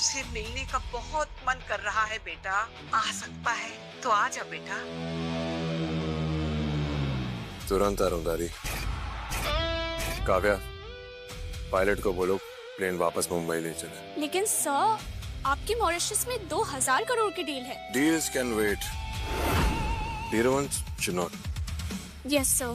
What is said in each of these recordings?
तुमसे मिलने का बहुत मन कर रहा है बेटा। आ सकता है तो आ जा बेटा। तुरंत आ रहा हूं दादी। काव्या, पायलट को बोलो प्लेन वापस मुंबई ले चले। लेकिन सर, आपकी मॉरिशस में 2000 करोड़ की डील है। Deals can wait, dear ones should not. Yes sir.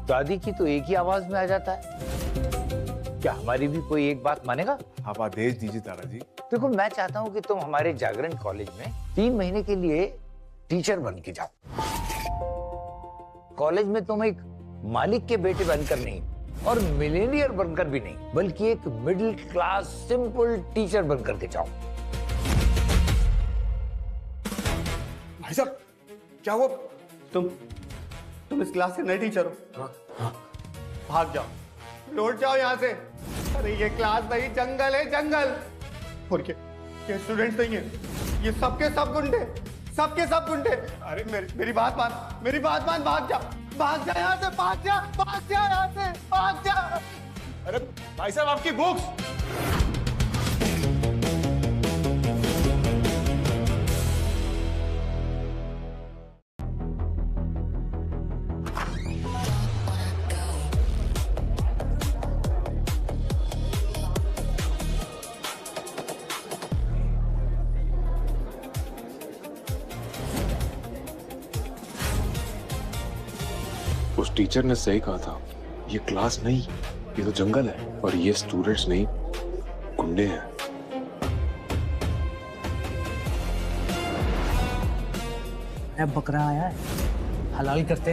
दादी की तो एक ही आवाज में आ जाता है, क्या हमारी भी कोई एक बात मानेगा? आप आदेश दीजिए तारा जी। देखो, मैं चाहता हूँ कि तुम हमारे जागरण कॉलेज में 3 महीने के लिए टीचर बन के जाओ। कॉलेज में तुम एक मालिक के बेटे बनकर नहीं और मिलेनियर बनकर भी नहीं, बल्कि एक मिडिल क्लास सिंपल टीचर बनकर के जाओ। भाई साहब, क्या हुआ? तुम इस क्लास के नए टीचर हो? हाँ। भाग जाओ, लौट जाओ यहाँ से। अरे ये क्लास नहीं, जंगल है, जंगल। और ये स्टूडेंट्स नहीं है, ये सबके सब गुंडे। अरे मेरी बात मान, भाग जा यहाँ से, भाग जा यहाँ से, भाग जा। अरे भाई साहब, आपकी बुक्स। उस टीचर ने सही कहा था, ये क्लास नहीं, ये तो जंगल है। और ये स्टूडेंट्स नहीं, गुंडे हैं। अब बकरा आया है, हलाल करते।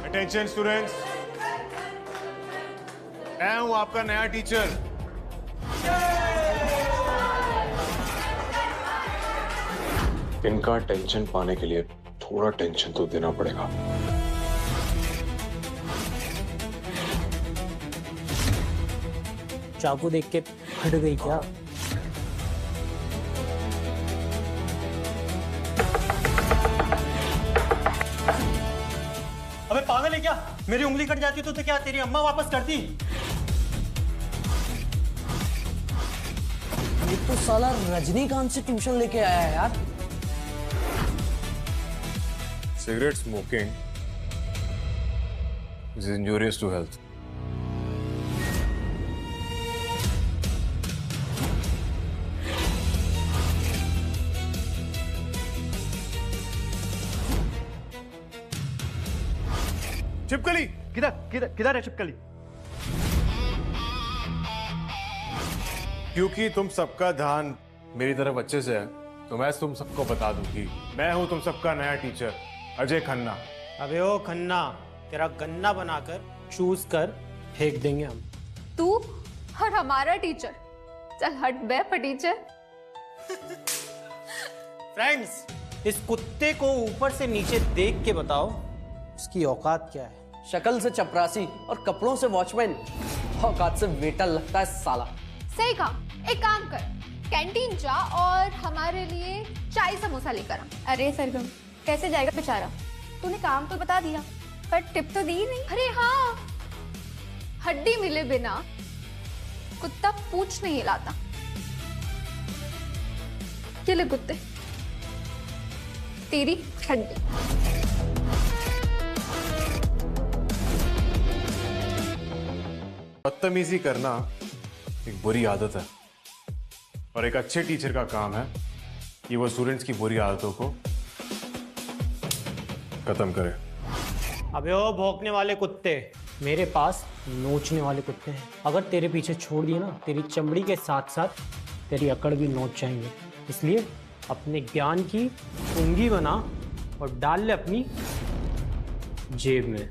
अटेंशन स्टूडेंट्स, मैं हूं आपका नया टीचर। इनका टेंशन पाने के लिए थोड़ा टेंशन तो देना पड़ेगा। चाकू देख के हट गई क्या? अबे पागल है क्या? मेरी उंगली कट जाती तो क्या तेरी अम्मा वापस करती? ये तो साला रजनीकांत से ट्यूशन लेके आया है यार। Cigarette smoking is injurious to health. छिपकली किधर है छिपकली? क्योंकि तुम सबका ध्यान मेरी तरफ अच्छे से है, तो मैं तुम सबको बता दूं कि मैं हूं तुम सबका नया टीचर, अजय खन्ना। अबे ओ खन्ना, तेरा गन्ना बनाकर चूज कर फेंक देंगे हम। तू और हमारा टीचर, चल हट बे फटीचर। फ्रेंड्स, इस कुत्ते को ऊपर से नीचे देख के बताओ इसकी औकात क्या है। शक्ल से चपरासी और कपड़ों से वॉचमैन, औकात से वेटर लगता है साला। सही कहा। एक काम कर, कैंटीन जा और हमारे लिए चाय समोसा लेकर आ। अरे सरगम, कैसे जाएगा बेचारा? तूने काम तो बता दिया, पर टिप तो दी नहीं। अरे हाँ, हड्डी मिले बिना कुत्ता पूंछ नहीं हिलाता। ये ले कुत्ते, तेरी हड्डी। बदतमीजी करना एक बुरी आदत है, और एक अच्छे टीचर का काम है कि वो स्टूडेंट्स की बुरी आदतों को खत्म करे। अबे ओ भौंकने वाले कुत्ते, मेरे पास नोचने वाले कुत्ते हैं। अगर तेरे पीछे छोड़ दिए ना, तेरी चमड़ी के साथ साथ तेरी अकड़ भी नोच जाएंगे। इसलिए अपने ज्ञान की पुंगी बना और डाल ले अपनी जेब में।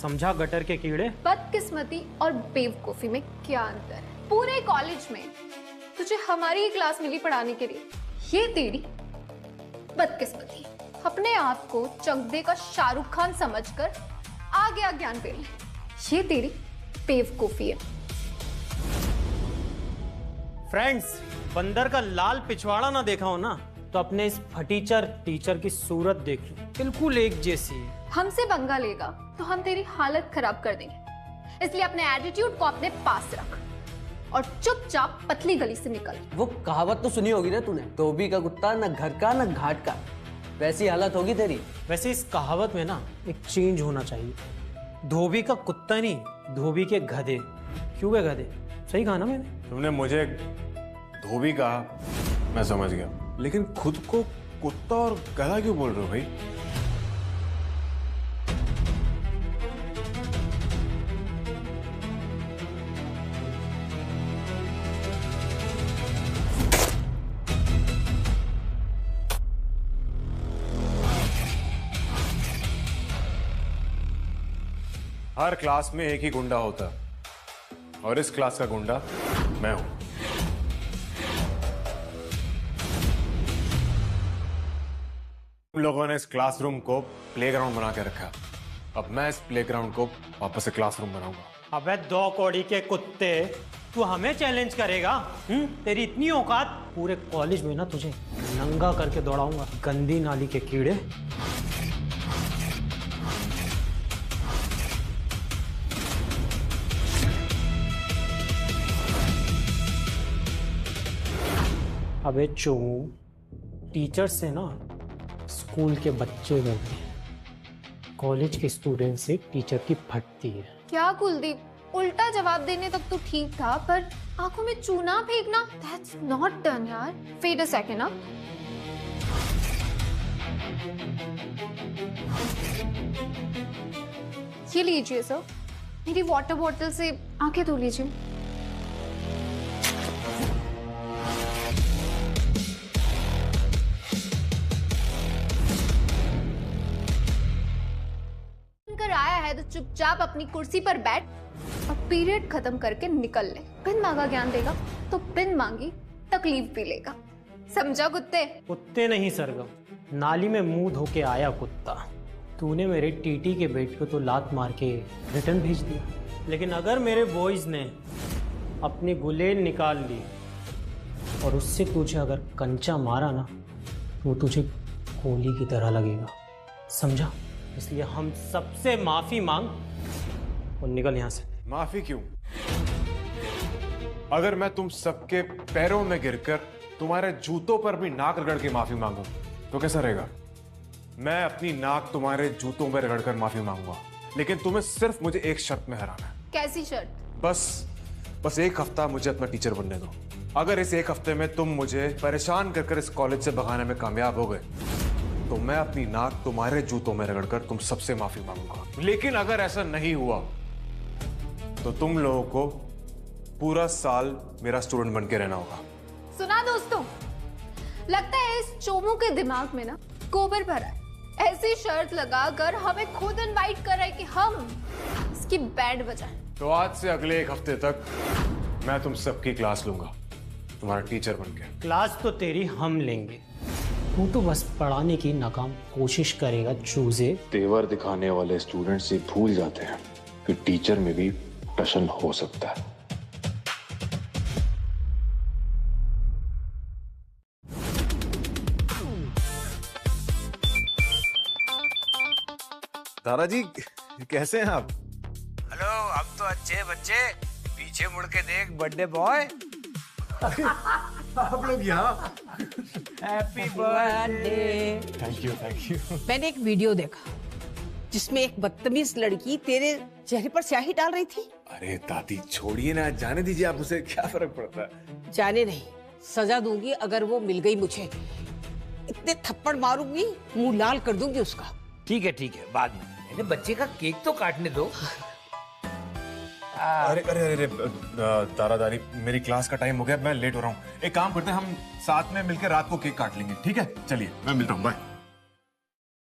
समझा गटर के कीड़े? बदकिस्मती और बेवकूफी में क्या अंतर है? पूरे कॉलेज में तुझे हमारी ही क्लास मिली पढ़ाने के लिए, ये तेरी बदकिस्मती। अपने आप को चकदे का शाहरुख खान समझकर आ गया ज्ञान पे, ये तेरी बेवकूफी है। फ्रेंड्स, बंदर का लाल पिछवाड़ा ना देखा हो ना तो अपने इस फटीचर टीचर की सूरत देख लो, बिल्कुल एक जैसी है। हमसे पंगा लेगा तो हम तेरी हालत खराब कर देंगे, इसलिए अपने एटीट्यूड को अपने पास रख और चुपचाप पतली गली से निकल। वो कहावत तो सुनी होगी ना तूने, धोबी का कुत्ता न घर का न घाट का, वैसी हालत होगी तेरी। वैसे इस कहावत में ना एक चेंज होना चाहिए, धोबी का कुत्ता नहीं, धोबी के गधे। क्यों बे गधे? सही कहा ना मैंने? तुमने मुझे धोबी कहा, मैं समझ गया, लेकिन खुद को कुत्ता और गधा क्यों बोल रहे हो भाई? हर क्लास में एक ही गुंडा होता है और इस क्लास का गुंडा मैं हूं। तुम लोगों ने इस क्लासरूम को प्लेग्राउंड बना के रखा, अब मैं इस प्लेग्राउंड को वापस से क्लासरूम बनाऊंगा। अबे दो कौड़ी के कुत्ते, तू हमें चैलेंज करेगा? तेरी इतनी औकात, पूरे कॉलेज में ना तुझे नंगा करके दौड़ाऊंगा, गंदी नाली के कीड़े। अबे चोमू, टीचर से ना स्कूल के बच्चे बनते हैं, कॉलेज के स्टूडेंट से टीचर की फटती है। क्या कुलदीप, उल्टा जवाब देने तक तो ठीक था, पर आंखों में चूना फेंकना, दैट्स नॉट डन यार। वेट अ सेकंड ना, ये लीजिए सर, मेरी वाटर बॉटल से आंखें धो लीजिए। आया है तो चुपचाप अपनी कुर्सी पर बैठ और पीरियड खत्म करके निकल ले। बिन मांगा ज्ञान देगा तो बिन मांगी तकलीफ भी लेगा, समझा कुत्ते? कुत्ते नहीं सरगम, नाली में मुंह धो के आया कुत्ता। तूने मेरे टीटी के बेट को तो लात मार के रिटर्न भेज दिया, लेकिन अगर मेरे बॉयज ने अपनी गुलेल निकाल ली और उससे तुझे अगर कंचा मारा ना तो वो तुझे गोली की तरह लगेगा, समझा? इसलिए हम सबसे माफी मांग और निकल यहां से। माफी क्यों? अगर मैं तुम सबके पैरों में गिरकर तुम्हारे जूतों पर भी नाक रगड़ के माफी मांगू तो कैसा रहेगा? मैं अपनी नाक तुम्हारे जूतों में रगड़कर माफी मांगूंगा, लेकिन तुम्हें सिर्फ मुझे एक शर्त में हराना है। कैसी शर्त? बस एक हफ्ता मुझे अपना टीचर बनने दो। अगर इस एक हफ्ते में तुम मुझे परेशान कर इस कॉलेज से भगाने में कामयाब हो गए तो मैं अपनी नाक तुम्हारे जूतों में रगड़कर तुम सबसे माफी मांगूंगा। लेकिन अगर ऐसा नहीं हुआ तो तुम लोगों को पूरा साल मेरा स्टूडेंट बन के रहना होगा। सुना दोस्तों, लगता है इस चोमू के दिमाग में ना गोबर भरा है। ऐसी शर्त लगाकर हमें खुद इनवाइट कर रहा है कि हम इसकी बैंड बजाएं। तो आज से अगले एक हफ्ते तक मैं तुम सबकी क्लास लूंगा, तुम्हारा टीचर बन के। क्लास तो तेरी हम लेंगे, तू तो बस पढ़ाने की नाकाम कोशिश करेगा चूजे। तेवर दिखाने वाले स्टूडेंट से भूल जाते हैं कि टीचर में भी टशन हो सकता है। दादाजी कैसे हैं आप? हेलो, अब तो अच्छे बच्चे, पीछे मुड़ के देख बर्थडे बॉय। आप लोग यहाँ? Happy birthday. Thank you. मैंने एक वीडियो देखा जिसमें एक बदतमीज लड़की तेरे चेहरे पर स्याही डाल रही थी। अरे दादी छोड़िए ना, जाने दीजिए, आप उसे क्या फर्क पड़ता है? जाने नहीं, सजा दूंगी अगर वो मिल गई मुझे। इतने थप्पड़ मारूंगी, मुंह लाल कर दूंगी उसका। ठीक है, बाद में। इन्हें बच्चे का केक तो काटने दो। अरे दादादारी, मेरी क्लास का टाइम हो गया, मैं लेट हो रहा हूँ। एक काम करते हैं, हम साथ में मिलकर रात को केक काट लेंगे, ठीक है? चलिए, मैं मिलता हूँ, बाय।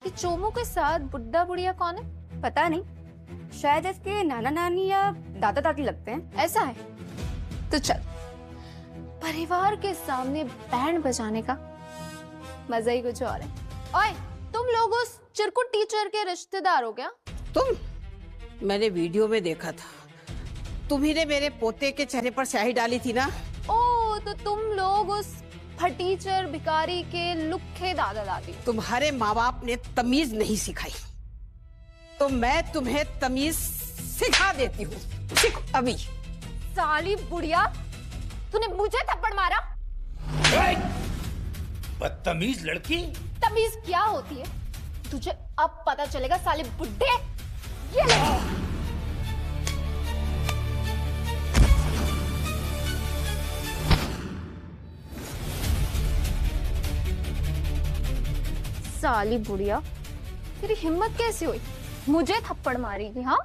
कि चोमू के साथ बुड्ढा बुढ़िया कौन है? पता नहीं, शायद इसके नाना नानी या दादा दादी लगते हैं। ऐसा है तो चल, परिवार के सामने बैंड बजाने का मजा ही कुछ और है। ओए, तुम लोग उस चिरकुट टीचर के रिश्तेदार हो क्या? तुम? मैंने वीडियो में देखा था, तुम्ही ने मेरे पोते के चेहरे पर स्याही डाली थी ना। ओ, तो तुम लोग उस फटीचर भिखारी के लुक्खे दादा दादी। तुम्हारे माँ बाप ने तमीज नहीं सिखाई, तो मैं तुम्हें तमीज सिखा देती हूँ। सीखो अभी। साली बुढ़िया, तूने मुझे थप्पड़ मारा? बदतमीज लड़की। तमीज क्या होती है तुझे अब पता चलेगा साले बुड्ढे। ये ले। साली बुढ़िया, तेरी हिम्मत कैसी हुई मुझे थप्पड़ मारेगी? हाँ,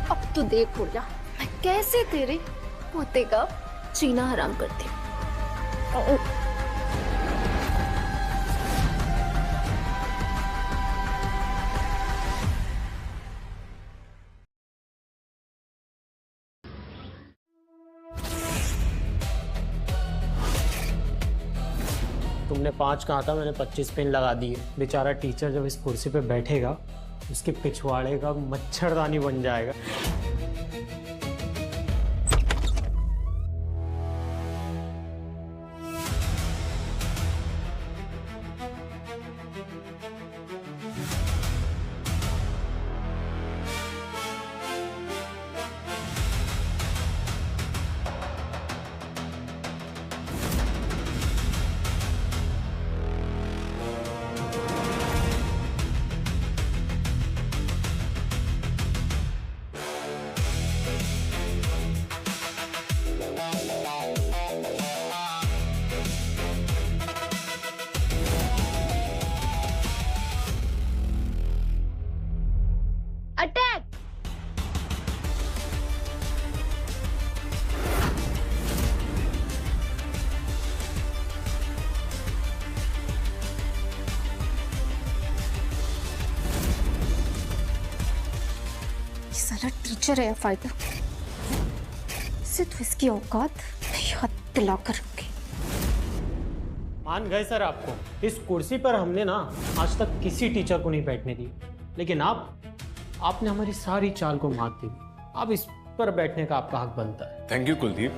अब तो देख बुढ़िया, मैं कैसे तेरे पोते का जीना हराम करती हूँ। तुमने 5 कहा था, मैंने 25 पिन लगा दिए। बेचारा टीचर जब इस कुर्सी पे बैठेगा उसके पिछवाड़े का मच्छरदानी बन जाएगा। अटैक! ये साला टीचर है या फाइटर? इसे तो इसकी औकात हद दिला कर रखी। मान गए सर आपको, इस कुर्सी पर हमने ना आज तक किसी टीचर को नहीं बैठने दी, लेकिन आपने हमारी सारी चाल को मात दी। अब इस पर बैठने का आपका हक बनता है। Thank you Kuldeep.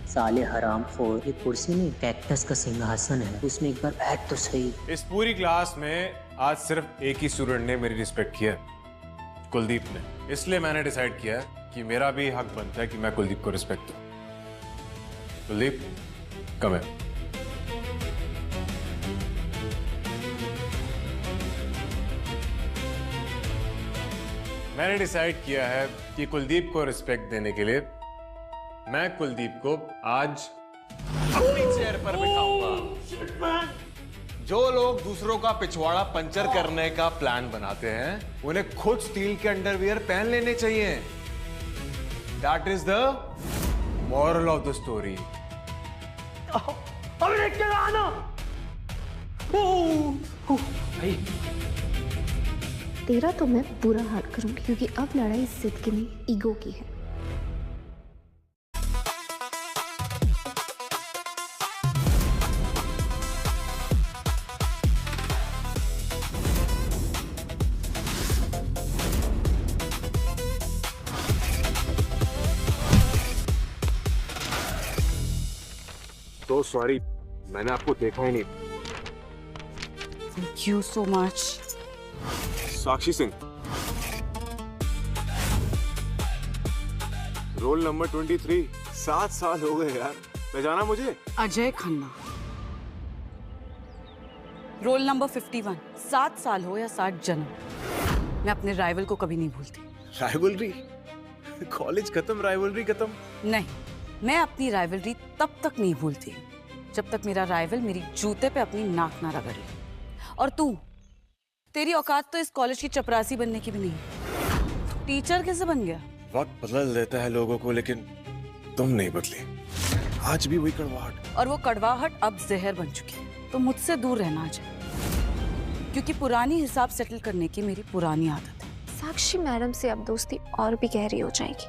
साले हराम खोर, ये कुर्सी नहीं कैक्टस का सिंहासन है, उसमें एक बार बैठ तो सही। इस पूरी क्लास में आज सिर्फ एक ही स्टूडेंट ने मेरी रिस्पेक्ट किया, कुलदीप ने। इसलिए मैंने डिसाइड किया कि मेरा भी हक बनता है कि मैं कुलदीप को रिस्पेक्ट दूं। कुलदीप, कम है। मैंने डिसाइड किया है कि कुलदीप को रिस्पेक्ट देने के लिए मैं कुलदीप को आज अपनी चेयर पर बिठाऊंगा। जो लोग दूसरों का पिछवाड़ा पंचर करने का प्लान बनाते हैं उन्हें खुद स्टील के अंडरवियर पहन लेने चाहिए। That is the moral of the story. तेरा तो मैं बुरा हाल करूंगी, क्योंकि अब लड़ाई जिद की नहीं, ईगो की है। तो सॉरी, मैंने आपको देखा ही नहीं। Thank you so much. Sakshi Singh, roll number 23। 7 साल हो गए यार, पहचाना मुझे? Ajay Khanna, roll number 51। 7 साल हो या 60 जन्म, मैं अपने राइवल को कभी नहीं भूलती। राइवलरी? कॉलेज खत्म, राइवलरी खत्म? नहीं, मैं अपनी राइवलरी तब तक नहीं भूलती जब तक मेरा राइवल मेरी जूते पे अपनी नाक ना रगड़े। और तू, तेरी औकात तो इस कॉलेज की चपरासी बनने की भी नहीं। टीचर कैसे बन गया? वक्त बदल देता है लोगों को, लेकिन तुम नहीं बदली। आज भी वही कड़वाहट। और वो कड़वाहट अब जहर बन चुकी है। तो मुझसे दूर रहना अजय, क्योंकि पुरानी हिसाब सेटल करने की मेरी पुरानी आदत है। साक्षी मैडम से अब दोस्ती और भी गहरी हो जाएगी,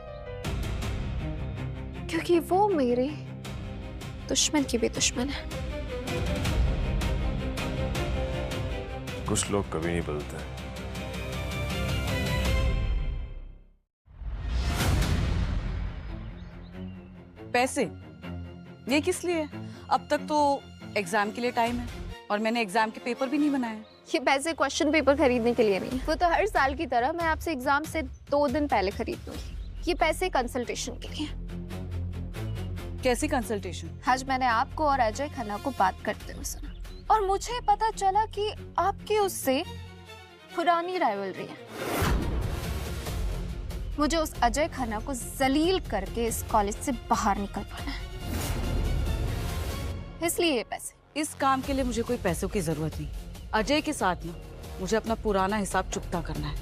क्योंकि वो मेरे दुश्मन की भी दुश्मन है। कुछ लोग कभी नहीं बदलते। पैसे ये किस लिए? अब तक तो एग्जाम के लिए टाइम है और मैंने एग्जाम के पेपर भी नहीं बनाए। ये पैसे क्वेश्चन पेपर खरीदने के लिए नहीं, वो तो हर साल की तरह मैं आपसे एग्जाम से 2 दिन पहले खरीद लूंगी। ये पैसे कंसल्टेशन के लिए। कैसी कंसल्टेशन? आज मैंने आपको और अजय खन्ना को बात करते हुए सुना और मुझे पता चला कि आपकी उससे पुरानी राइवलरी है। मुझे उस अजय खन्ना को जलील करके इस कॉलेज से बाहर निकलवाना है, इसलिए ये पैसे। इस काम के लिए मुझे कोई पैसों की जरूरत नहीं। अजय के साथ ना मुझे अपना पुराना हिसाब चुकता करना है।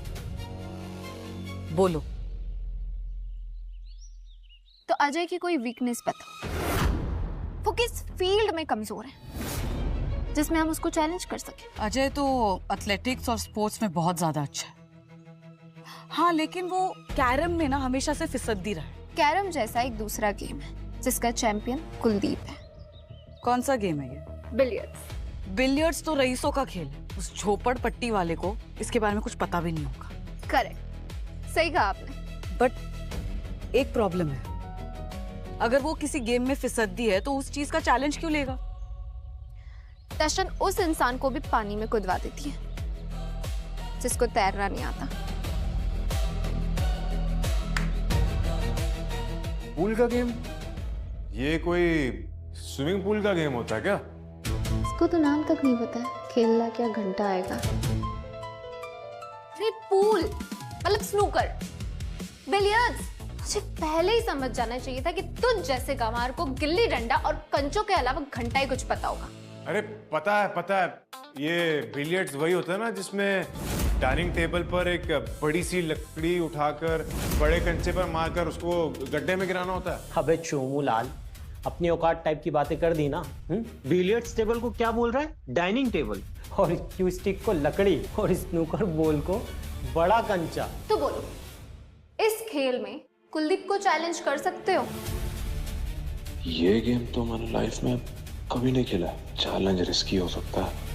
बोलो। तो अजय की कोई वीकनेस बताओ, वो किस फील्ड में कमजोर है जिसमें हम उसको चैलेंज कर सके। अजय तो एथलेटिक्स और स्पोर्ट्स में बहुत ज्यादा अच्छा है। हाँ, लेकिन वो कैरम में ना हमेशा से फिसड्डी रहा है। कैरम जैसा एक दूसरा गेम है जिसका चैंपियन कुलदीप है। कौन सा गेम है ये? बिलियर्ड्स। बिलियर्ड्स तो रईसों का खेल है। उस झोपड़ पट्टी वाले को इसके बारे में कुछ पता भी नहीं होगा। करेक्ट, सही कहा आपने। बट एक प्रॉब्लम है, अगर वो किसी गेम में फिसड्डी है तो उस चीज का चैलेंज क्यों लेगा? टशन उस इंसान को भी पानी में कुदवा देती है जिसको तैरना नहीं आता। पूल का गेम? ये कोई स्विमिंग पूल का गेम होता है क्या? इसको तो नाम तक नहीं पता है। खेलना क्या घंटा आएगा। अरे पूल मतलब स्नूकर, बिलियर्ड्स। मुझे पहले ही समझ जाना चाहिए था कि तुझ जैसे गंवार को गिल्ली डंडा और कंचों के अलावा घंटा ही कुछ पता होगा। अरे पता है। ये बिलियर्ड्स वही होता है ना जिसमें डाइनिंग टेबल पर एक बड़ी सी लकड़ी उठाकर बड़े कंचे पर मारकर उसको गड्ढे में गिराना होता है। अबे चोमू लाल, अपनी औकात टाइप की बातें कर दी ना। बिलियर्ड्स टेबल को क्या बोल रहा है? Dining table. और क्यू स्टिक को लकड़ी और स्नूकर बॉल को बड़ा कंचा। तो बोलो, इस खेल में कुलदीप को चैलेंज कर सकते हो? ये गेम तो मैंने लाइफ में कभी नहीं खेला। चैलेंज रिस्की हो सकता है।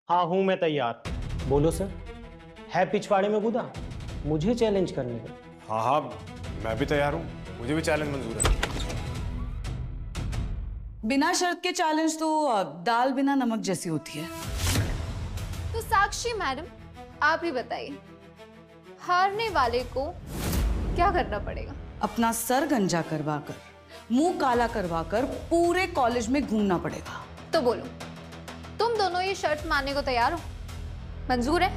हाँ हूं मैं तैयार। बोलो सर, है पिछवाड़े में कूदा मुझे चैलेंज करने का? हाँ, मैं भी तैयार हूँ। मुझे भी चैलेंज मंजूर है। बिना शर्त के चैलेंज तो दाल बिना नमक जैसी होती है। तो साक्षी मैडम, आप ही बताइए, हारने वाले को क्या करना पड़ेगा? अपना सर गंजा करवाकर, मुंह काला करवाकर पूरे कॉलेज में घूमना पड़ेगा। तो बोलो, तुम दोनों ये शर्त मानने को तैयार हो? मंजूर है?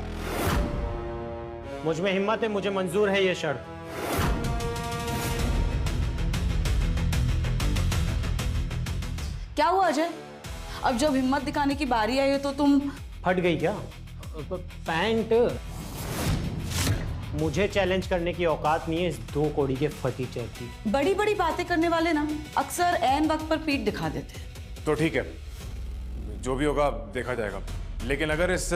मुझ में हिम्मत है, मुझे मंजूर है ये शर्त। क्या हुआ अजय? अब जब हिम्मत दिखाने की बारी आई है तो तुम फट गई क्या पैंट? मुझे चैलेंज करने की औकात नहीं है इस 2 कौड़ी के फटीचर की। बड़ी बड़ी बातें करने वाले ना अक्सर ऐन वक्त पर पीठ दिखा देते हैं। तो ठीक है, जो भी होगा देखा जाएगा। लेकिन अगर इस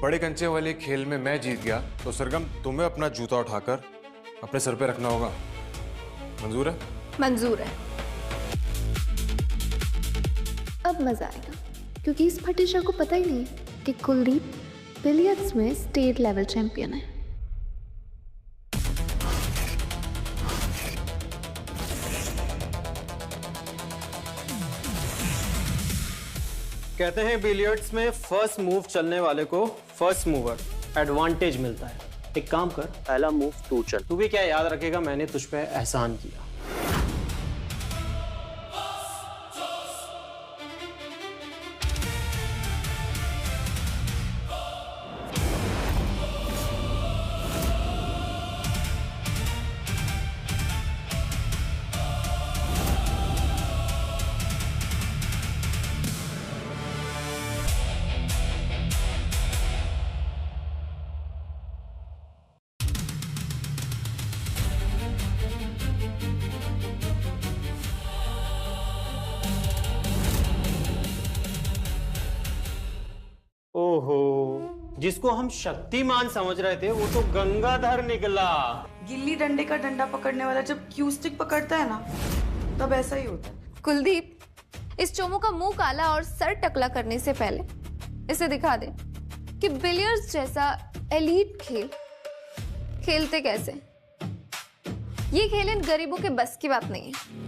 बड़े कंचे वाले खेल में मैं जीत गया तो सरगम तुम्हें अपना जूता उठाकर अपने सर पे रखना होगा। मंजूर है? मंजूर है। अब मजा आएगा, क्योंकि इस फटीचर को पता ही नहीं कि कुलदीप बिलियर्ड्स में स्टेट लेवल चैंपियन है। कहते हैं बिलियर्ड्स में फर्स्ट मूव चलने वाले को फर्स्ट मूवर एडवांटेज मिलता है। एक काम कर, पहला मूव तू चल। तू भी क्या याद रखेगा, मैंने तुझ पे एहसान किया। जिसको हम शक्तिमान समझ रहे थे वो तो गंगाधर निकला। गिल्ली डंडे का डंडा पकड़ने वाला जब क्यू स्टिक पकड़ता है ना, तब ऐसा ही होता है। कुलदीप, इस चोमू का मुंह काला और सर टकला करने से पहले इसे दिखा दे कि बिलियर्ड्स जैसा एलीट खेल खेलते कैसे। ये खेल इन गरीबों के बस की बात नहीं है।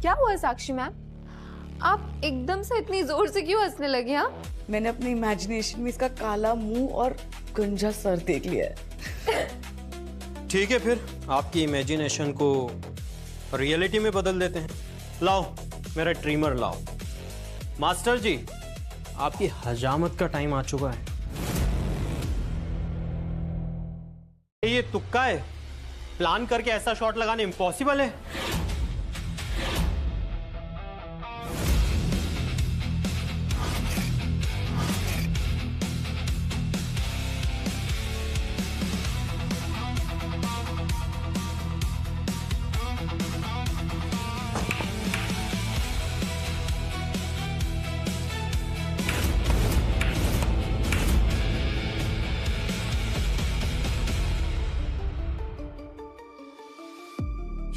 क्या हुआ साक्षी मैम, आप एकदम से इतनी जोर से क्यों हंसने लगी? हाँ, मैंने अपने इमेजिनेशन में इसका काला मुंह और गंजा सर देख लिया है। ठीक है, फिर आपकी इमेजिनेशन को रियलिटी में बदल देते हैं। लाओ मेरा ट्रिमर लाओ। मास्टर जी, आपकी हजामत का टाइम आ चुका है। ये तुक्का है, प्लान करके ऐसा शॉट लगाना इम्पॉसिबल है।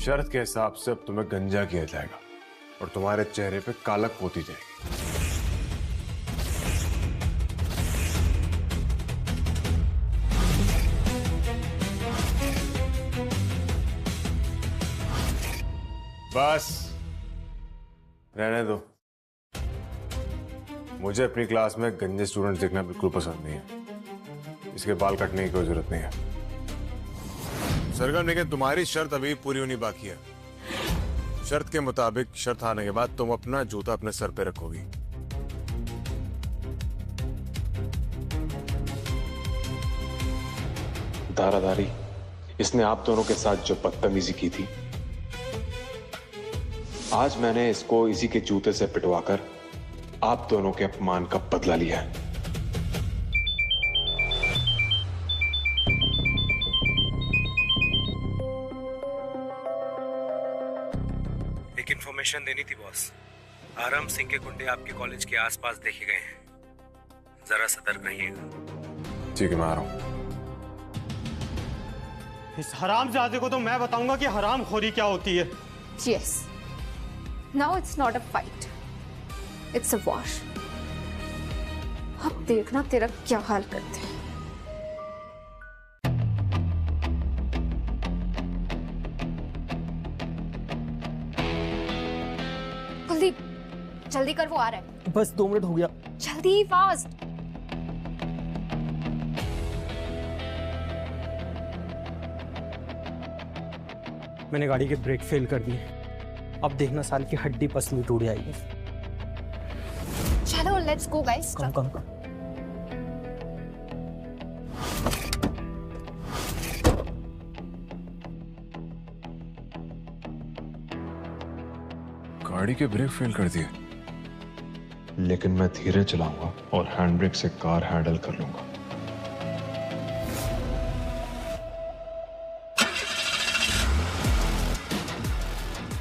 शर्त के हिसाब से अब तुम्हें गंजा किया जाएगा और तुम्हारे चेहरे पे कालक पोती जाएगी। बस रहने दो। मुझे अपनी क्लास में गंजे स्टूडेंट्स देखना बिल्कुल पसंद नहीं है। इसके बाल कटने की कोई जरूरत नहीं है। सरगम, लेकिन तुम्हारी शर्त अभी पूरी होनी बाकी है। शर्त के मुताबिक शर्त हारने के बाद तुम अपना जूता अपने सर पे रखोगी। दारादारी, इसने आप दोनों के साथ जो बदतमीजी की थी, आज मैंने इसको इसी के जूते से पिटवाकर आप दोनों के अपमान का बदला लिया है। एक इन्फॉर्मेशन देनी थी बॉस। आराम सिंह के गुंडे आपके कॉलेज के आसपास देखे गए हैं, जरा सतर्क रहिएगा। ठीक है, मैं आ रहा हूं। इस हरामजादे को तो मैं बताऊंगा कि हरामखोरी क्या होती है। Yes. Now it's not a fight. It's a war. अब देखना तेरा क्या हाल करते हैं। कुलदीप, जल्दी कर, वो आ रहा है। बस 2 मिनट हो गया। जल्दी, फास्ट। मैंने गाड़ी के ब्रेक फेल कर दिए। अब देखना साल की हड्डी पसली टूट जाएगी। चलो लेट्स गो गाइस। कम कम कम। गाड़ी के ब्रेक फेल कर दिए, लेकिन मैं धीरे चलाऊंगा और हैंड ब्रेक से कार हैंडल कर लूंगा।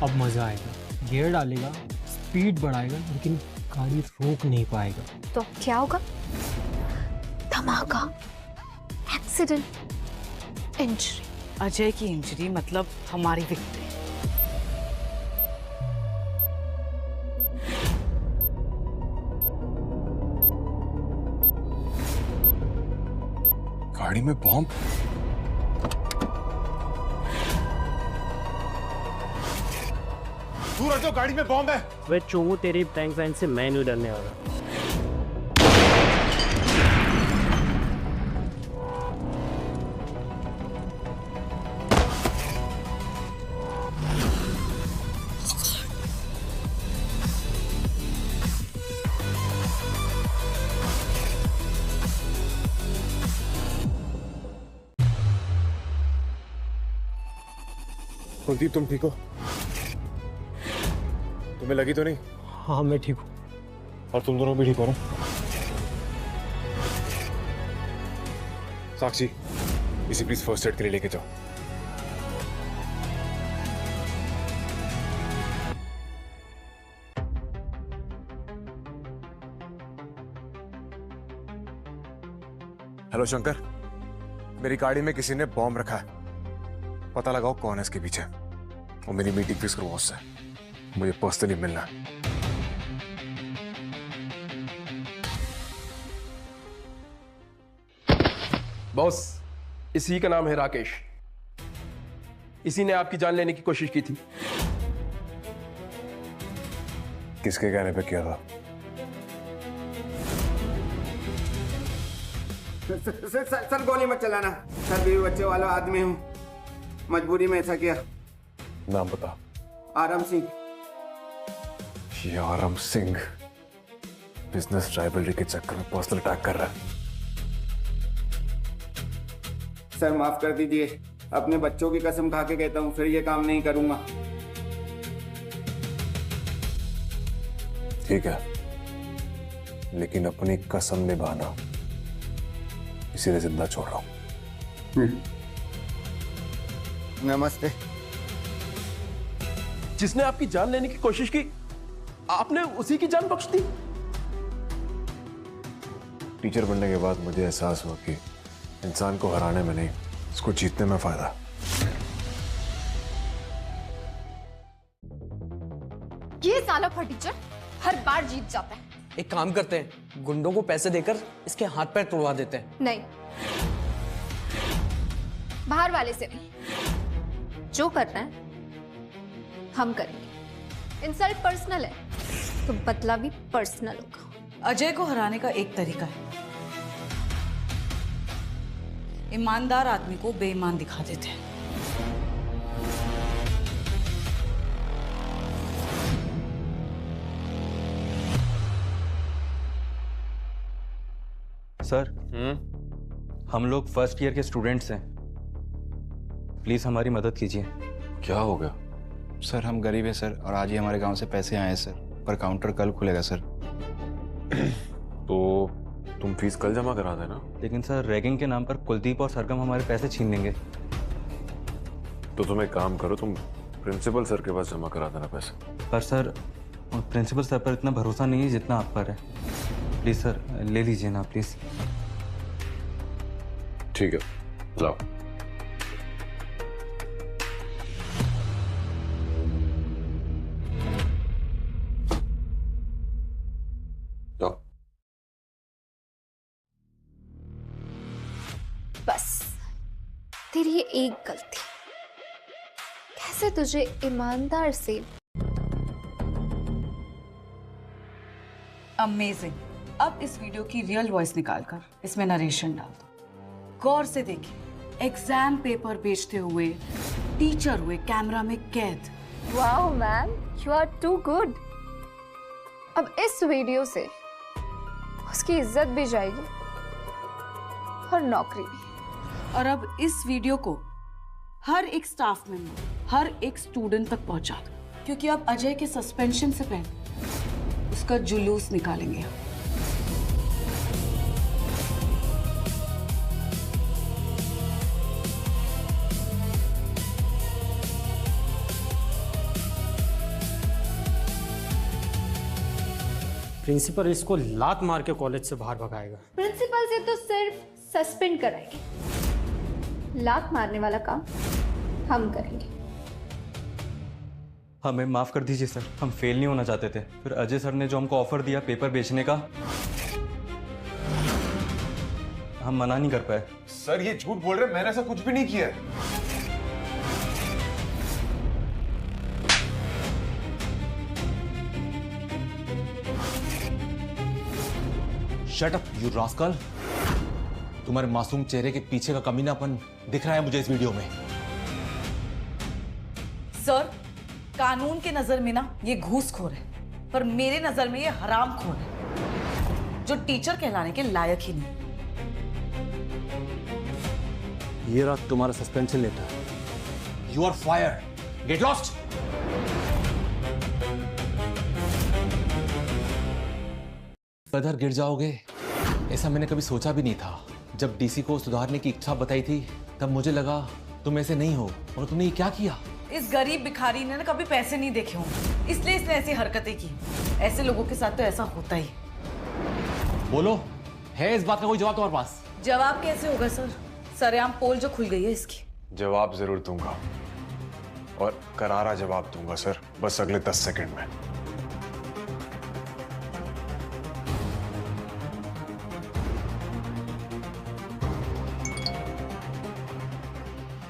अब मजा आएगा। गियर डालेगा, स्पीड बढ़ाएगा, लेकिन गाड़ी रोक नहीं पाएगा। तो क्या होगा? धमाका, एक्सीडेंट, इंजरी। अजय की इंजरी मतलब हमारी विक्ट्री। गाड़ी में बॉम्ब। दूर हटो, गाड़ी में बॉम्ब है। वे चोमू, तेरी टैंक साइन से मैं नहीं डरने वाला। कुलदीप, तुम ठीक हो? तुम्हें लगी तो नहीं? हाँ मैं ठीक हूँ। और तुम दोनों भी ठीक हो ना? साक्षी, इसे प्लीज फर्स्ट एड के लिए लेके जाओ। हेलो शंकर, मेरी गाड़ी में किसी ने बॉम्ब रखा है, पता लगाओ कौन है इसके पीछे और मेरी मीटिंग फिक्स करो उससे, मुझे पर्सनली मिलना है। बॉस, इसी का नाम है राकेश। इसी ने आपकी जान लेने की कोशिश की थी। किसके कहने पे किया था? सर गोली मत चलाना सर, बीवी बच्चे वाला आदमी हूँ, मजबूरी में ऐसा किया। नाम बता। आराम सिंह। ये आराम सिंह बिजनेस राइवलरी के चक्कर में पर्सनल अटैक कर रहा है। सर माफ कर दीजिए, अपने बच्चों की कसम खा के कहता हूँ फिर ये काम नहीं करूंगा। ठीक है, लेकिन अपनी कसम निभाना, इसीलिए जिंदा छोड़ रहा हूं। नमस्ते। जिसने आपकी जान लेने की कोशिश की, आपने उसी की जान बख्श दी। टीचर बनने के बाद मुझे एहसास हुआ कि इंसान को हराने में नहीं, उसको जीतने में फायदा। ये साला फटीचर हर बार जीत जाता है। एक काम करते हैं, गुंडों को पैसे देकर इसके हाथ पैर तोड़वा देते हैं। नहीं, बाहर वाले से नहीं, जो करना है हम करेंगे। इंसल्ट पर्सनल है तो बदला भी पर्सनल होगा। अजय को हराने का एक तरीका है, ईमानदार आदमी को बेईमान दिखा देते हैं। सर, हम लोग फर्स्ट ईयर के स्टूडेंट्स हैं, प्लीज हमारी मदद कीजिए। क्या हो गया? सर हम गरीब हैं सर, और आज ही हमारे गांव से पैसे आए हैं सर, पर काउंटर कल खुलेगा सर। तो तुम फीस कल जमा करा देना। लेकिन सर रैगिंग के नाम पर कुलदीप और सरगम हमारे पैसे छीन लेंगे। तो तुम एक काम करो, तुम प्रिंसिपल सर के पास जमा करा देना पैसे। पर सर प्रिंसिपल सर पर इतना भरोसा नहीं है जितना आप पर है। प्लीज सर ले लीजिए ना प्लीज। ठीक है, लाओ। बस तेरी ये एक गलती कैसे तुझे ईमानदार से। अमेजिंग। अब इस वीडियो की रियल वॉइस निकालकर इसमें नरेशन डाल दो। गौर से देखिए, एग्जाम पेपर बेचते हुए टीचर हुए कैमरा में कैद। Wow man, you are too good. अब इस वीडियो से उसकी इज्जत भी जाएगी और नौकरी भी। और अब इस वीडियो को हर एक स्टाफ मेंबर, हर एक स्टूडेंट तक पहुंचा दो, क्योंकि अब अजय के सस्पेंशन से पहले उसका जुलूस निकालेंगे। प्रिंसिपल इसको लात मार के कॉलेज से बाहर भगाएगा। प्रिंसिपल से तो सिर्फ सस्पेंड कराएंगे, लात मारने वाला काम हम करेंगे। हमें माफ कर दीजिए सर, हम फेल नहीं होना चाहते थे। फिर अजय सर ने जो हमको ऑफर दिया पेपर बेचने का, हम मना नहीं कर पाए। सर ये झूठ बोल रहे, मैंने ऐसा कुछ भी नहीं किया है। Shut up you rascal. तुम्हारे मासूम चेहरे के पीछे का कमीनापन दिख रहा है मुझे इस वीडियो में। सर, कानून के नजर में ना ये घूसखोर है, पर मेरे नजर में ये हरामखोर है, जो टीचर कहलाने के लायक ही नहीं। ये रहा तुम्हारा suspension letter. You are fired. Get lost. कदर गिर जाओगे ऐसा मैंने कभी सोचा भी नहीं था। जब डीसी को सुधारने की इच्छा बताई थी तब मुझे लगा तुम ऐसे नहीं हो, और तुमने ये क्या किया? इस गरीब भिखारी ने ना कभी पैसे नहीं देखे होंगे, इसलिए इसने ऐसी हरकतें की। ऐसे लोगों के साथ तो ऐसा होता ही। बोलो, है इस बात का कोई जवाब तुम्हारे पास? जवाब कैसे होगा सर? सरेआम पोल जो खुल गई है इसकी। जवाब जरूर दूंगा, और करारा जवाब दूंगा सर, बस अगले 10 सेकंड में।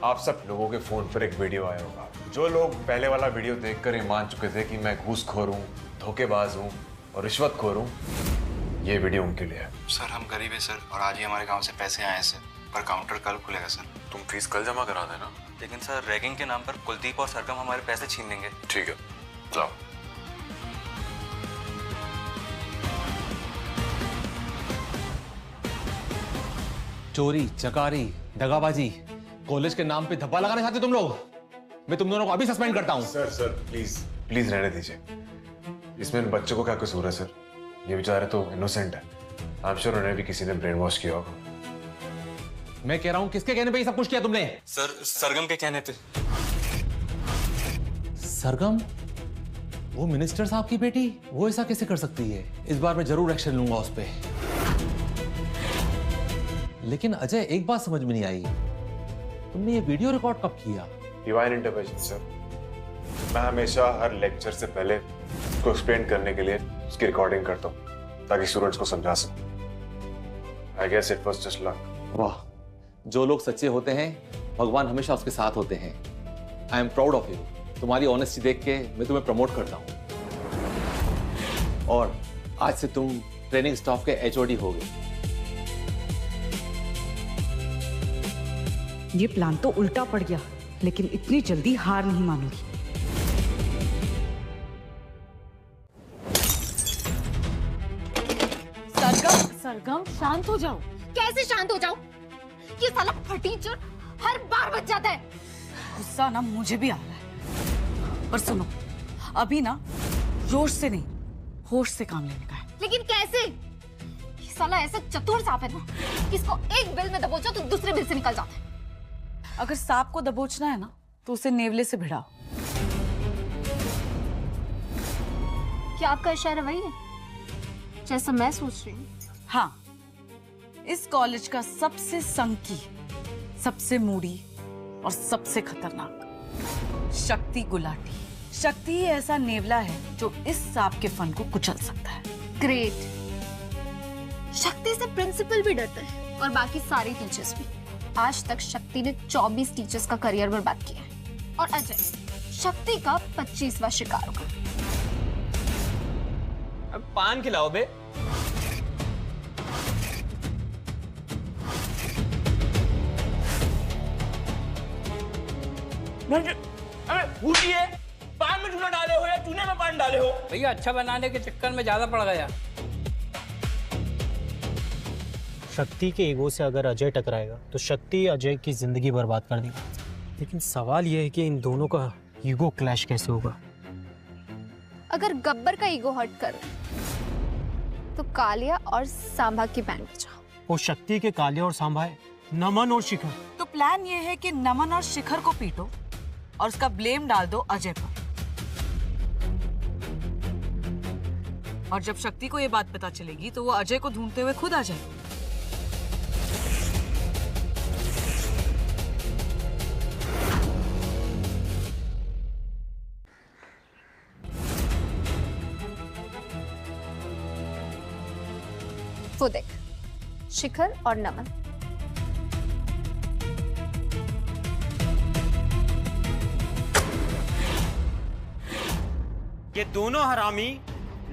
आप सब लोगों के फोन पर एक वीडियो आया होगा। जो लोग पहले वाला वीडियो देखकर ये मान चुके थे कि मैं घूसखोर हूँ, धोखेबाज हूँ और रिश्वतखोर हूँ, ये वीडियो उनके लिए है। सर हम गरीब हैं सर, और आज ही हमारे गांव से पैसे आए हैं सर, पर काउंटर कल खुलेगा सर। तुम फीस कल जमा करा देना। लेकिन सर रैगिंग के नाम पर कुलदीप और सरगम हमारे पैसे छीन लेंगे। ठीक है, जाओ। चोरी, चकारी, दगाबाजी, कॉलेज के नाम पे धब्बा लगाना चाहते तुम लोग? मैं तुम दोनों को अभी सस्पेंड करता हूँ। सर प्लीज प्लीज रहने दीजिए। इसमें इन बच्चों को क्या कसूर है सर? ये बेचारे तो इनोसेंट है। आई एम श्योर उन्हें भी किसी ने ब्रेन वॉश किया होगा। मैं कह रहा हूँ किसके कहने पे ये सब कुछ किया तुमने? सर सरगम के कहने पे। सरगम? वो मिनिस्टर साहब की बेटी? वो ऐसा कैसे कर सकती है? इस बार मैं जरूर एक्शन लूंगा उस पे। लेकिन अजय, एक बात समझ में नहीं आई, तुमने ये वीडियो रिकॉर्ड कब किया? Divine intervention sir. मैं हमेशा हर लेक्चर से पहले उसको एक्सप्लेन करने के लिए उसकी रिकॉर्डिंग करता हूँ ताकि स्टूडेंट्स को समझा सकूं। I guess it was just luck. वाह, जो लोग सच्चे होते हैं भगवान हमेशा उसके साथ होते हैं। I am proud of you. तुम्हारी ऑनेस्टी देख के मैं तुम्हें प्रमोट करता हूँ, और आज से तुम ट्रेनिंग स्टाफ के एचओडी हो गए। ये प्लान तो उल्टा पड़ गया, लेकिन इतनी जल्दी हार नहीं मानूंगी। सरगम शांत हो जाओ। कैसे शांत हो जाओ? ये साला फटीचर हर बार बच जाता है। गुस्सा ना मुझे भी आ रहा है, पर सुनो, अभी ना जोश से नहीं, होश से काम लेने का है। लेकिन कैसे? ये साला ऐसा चतुर सांप है ना, इसको एक बिल में दबोचो तो दूसरे बिल से निकल जाता है। अगर सांप को दबोचना है ना तो उसे नेवले से भिड़ाओ। क्या आपका इशारा वही है जैसा मैं सोच रही हूँ? हाँ, इस कॉलेज का सबसे संकी, सबसे मूडी और सबसे खतरनाक शक्ति गुलाटी। शक्ति ही ऐसा नेवला है जो इस सांप के फन को कुचल सकता है। ग्रेट। शक्ति से प्रिंसिपल भी डरता है और बाकी सारे टीचर्स भी। आज तक शक्ति ने 24 टीचर्स का करियर बर्बाद किया है, और अजय शक्ति का 25वां शिकार होगा। अब पान खिलाओ बे। अरे पूछिए, पान में चूना डाले हो या चूने में पान डाले हो? भैया अच्छा बनाने के चक्कर में ज्यादा पड़ गया। शक्ति के ईगो से अगर अजय टकराएगा तो शक्ति अजय की जिंदगी बर्बाद कर देगा। लेकिन सवाल यह है कि इन दोनों का ईगो क्लैश कैसे होगा? अगर गब्बर का ईगो हर्ट कर तो कालिया और सांभा की बैंड बजाओ। वो शक्ति के कालिया और सांभा है, नमन और शिखर। तो प्लान ये है कि नमन और शिखर को पीटो और उसका ब्लेम डाल दो अजय पर। और जब शक्ति को ये बात पता चलेगी तो वो अजय को ढूंढते हुए खुद आ जाएगी। वो देख, शिखर और नमन। ये दोनों हरामी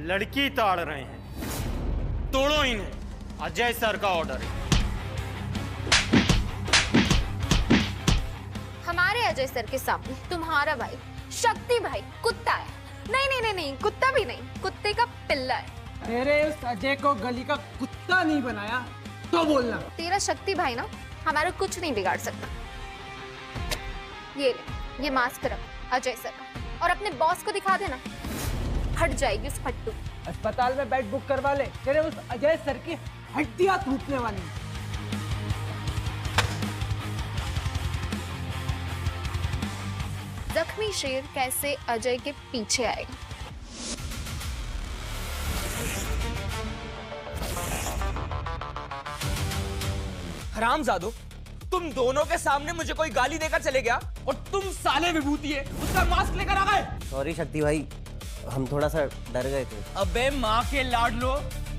लड़की ताड़ रहे हैं, तोड़ो इन्हें। अजय सर का ऑर्डर है। हमारे अजय सर के सामने तुम्हारा भाई शक्ति भाई कुत्ता है। नहीं नहीं नहीं नहीं, कुत्ता भी नहीं, कुत्ते का पिल्ला है। तेरे उस अजय को गली का कुत्ता नहीं बनाया तो बोलना। तेरा शक्ति भाई ना हमारा कुछ नहीं बिगाड़ सकता। ये ले, ये मास्क रख अजय सर का, और अपने बॉस को दिखा देना, हट जाएगी उस फट्टू। अस्पताल में बेड बुक करवा ले, तेरे उस अजय सर की हड्डियां टूटने वाली। जख्मी शेर कैसे अजय के पीछे आएगा। हरामजादो, तुम दोनों के सामने मुझे कोई गाली देकर चले गया और तुम साले विभूति है उसका मास्क लेकर आ गए। सॉरी शक्ति भाई, हम थोड़ा सा डर गए थे। अबे माँ के लाडलो,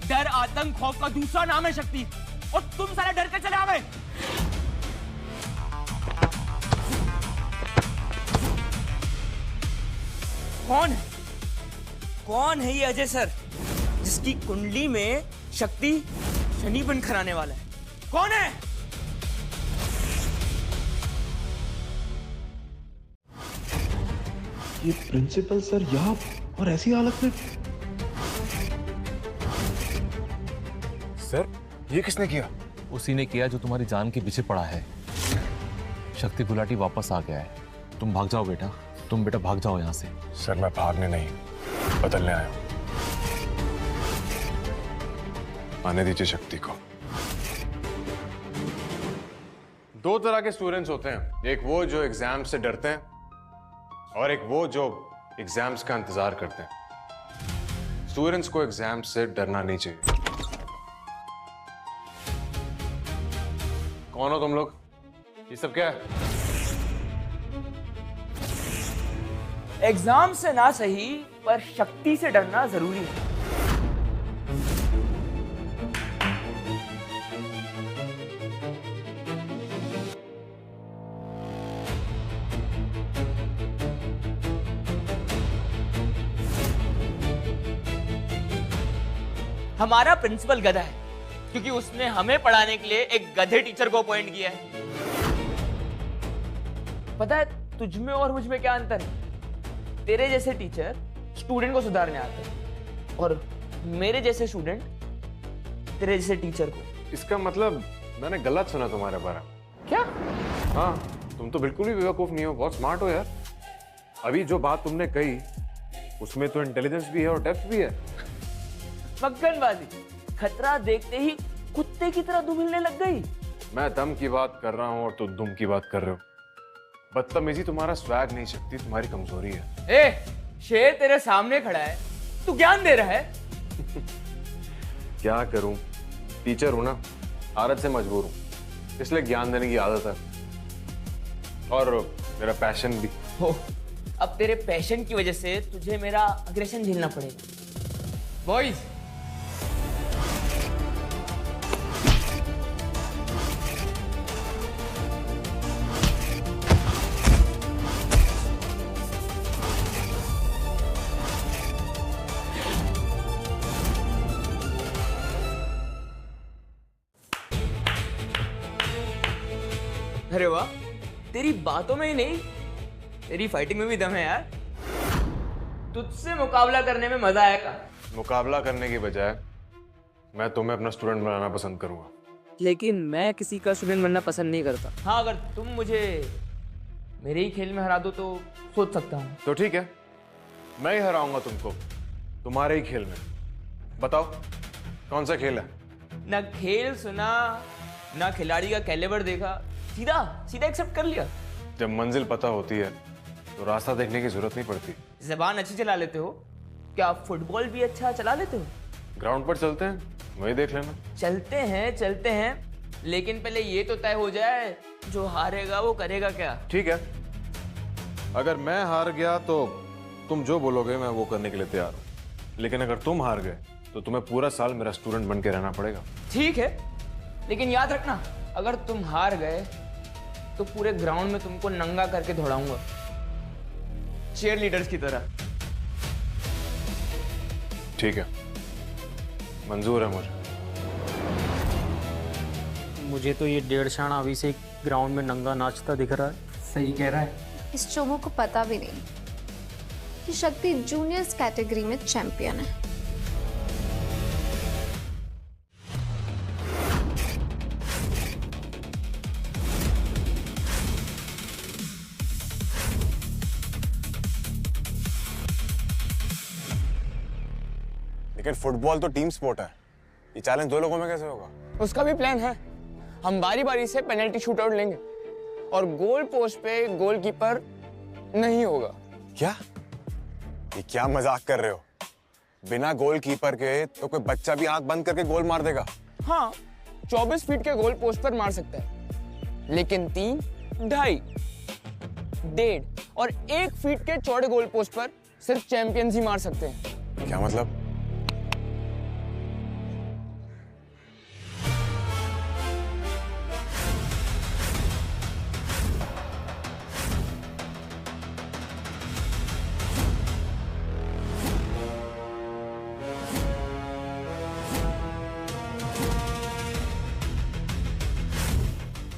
डर आतंक खौफ का दूसरा नाम है शक्ति, और तुम साले डर के चले आ गए। कौन है ये अजय सर जिसकी कुंडली में शक्ति शनि बन खराने वाला है? कौन है? ये प्रिंसिपल सर यहाँ और ऐसी हालत में? सर, ये किसने किया? उसी ने किया जो तुम्हारी जान के पीछे पड़ा है। शक्ति गुलाटी वापस आ गया है। तुम भाग जाओ बेटा, तुम बेटा भाग जाओ यहाँ से। सर, मैं भागने नहीं, बदलने आया हूं। आने दीजिए शक्ति को। दो तरह के स्टूडेंट्स होते हैं, एक वो जो एग्जाम से डरते हैं और एक वो जो एग्जाम्स का इंतजार करते हैं। स्टूडेंट्स को एग्जाम से डरना नहीं चाहिए। कौन हो तुम लोग? ये सब क्या है? एग्जाम से ना सही पर शक्ति से डरना जरूरी है। हमारा प्रिंसिपल गधा है क्योंकि उसने हमें पढ़ाने के लिए एक गधे टीचर को अपॉइंट किया है। पता है तुझ में और मुझ में क्या अंतर है? तेरे जैसे टीचर स्टूडेंट को सुधारने आते हैं और मेरे जैसे स्टूडेंट तेरे जैसे टीचर को। इसका मतलब मैंने गलत सुना तुम्हारे बारे में। क्या? हाँ, तुम तो बिल्कुल भी बेवकूफ नहीं हो, बहुत स्मार्ट हो यार। अभी जो बात तुमने कही उसमें तो इंटेलिजेंस भी है और डेप्थ भी है। मक्खनबाजी, खतरा देखते ही कुत्ते की तरह दुबलने लग गई। मैं दम की बात कर रहा हूँ और तुम दुम की बात कर रहे हो। बदतमीजी तुम्हारा स्वैग नहीं, शक्ति तुम्हारी कमजोरी है। ए, शेर तेरे सामने खड़ा है, तू ज्ञान दे रहा है। क्या करूं, टीचर हूं ना, आदत से मजबूर हूं, इसलिए ज्ञान देने की आदत है और मेरा पैशन भी। हो, अब तेरे पैशन की वजह से तुझे मेरा अग्रेशन झेलना पड़ेगा। बॉयज, अरे वाह, तेरी बातों में ही नहीं तेरी फाइटिंग में भी दम है यार। तुझसे मुकाबला करने में मजा आएगा। मुकाबला करने की बजाय मैं तुम्हें अपना स्टूडेंट बनाना पसंद करूंगा। लेकिन मैं किसी का स्टूडेंट बनना पसंद नहीं करता। हाँ, अगर तुम मुझे मेरे ही खेल में हरा दो तो सोच सकता हूँ। तो ठीक है, मैं ही हराऊंगा तुमको तुम्हारे ही खेल में। बताओ कौन सा खेल है? ना खेल सुना, ना खिलाड़ी का कैलिबर देखा, सीधा एक्सेप्ट कर लिया। जब मंजिल पता होती है तो रास्ता देखने की जरूरत नहीं पड़ती। ज़बान अच्छी चला लेते हो? क्या फुटबॉल भी अच्छा चला लेते हो? ग्राउंड पर चलते हैं, वही देख लेना। चलते हैं, लेकिन पहले ये तो तय हो जाए जो हारेगा वो करेगा क्या। ठीक है, अगर मैं हार गया तो तुम जो बोलोगे मैं वो करने के लिए तैयार हूँ, लेकिन अगर तुम हार गए तो तुम्हें पूरा साल मेरा स्टूडेंट बन के रहना पड़ेगा। ठीक है, लेकिन याद रखना अगर तुम हार गए तो पूरे ग्राउंड में तुमको नंगा करके दौड़ाऊंगा, चीयर लीडर्स की तरह। ठीक है, मंजूर है मुझे। मुझे तो ये 1.5 शाना अभी से ग्राउंड में नंगा नाचता दिख रहा है। सही कह रहा है। इस चोमो को पता भी नहीं कि शक्ति जूनियर्स कैटेगरी में चैंपियन है। लेकिन फुटबॉल तो टीम स्पोर्ट है, ये चैलेंज 2 लोगों में कैसे होगा? उसका भी प्लान है। हम बारी बारी से पेनल्टी शूटआउट लेंगे और गोल पोस्ट पे गोलकीपर नहीं होगा। क्या? ये क्या मजाक कर रहे हो? बिना गोलकीपर के तो कोई बच्चा भी आंख बंद करके गोल मार देगा। हाँ, 24 फीट के गोल पोस्ट पर मार सकता है, लेकिन 3, 2.5, 1.5 और 1 फीट के चौड़े गोल पोस्ट पर सिर्फ चैंपियंस ही मार सकते हैं। क्या मतलब?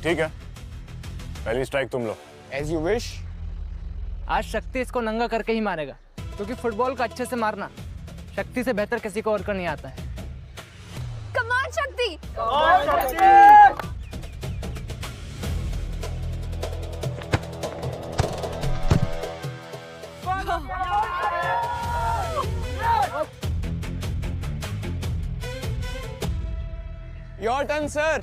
ठीक है, पहली स्ट्राइक तुम लो। As you wish। आज शक्ति इसको नंगा करके ही मारेगा, क्योंकि फुटबॉल का अच्छे से मारना शक्ति से बेहतर किसी को और कर नहीं आता है। कम ऑन शक्ति! Your turn, sir।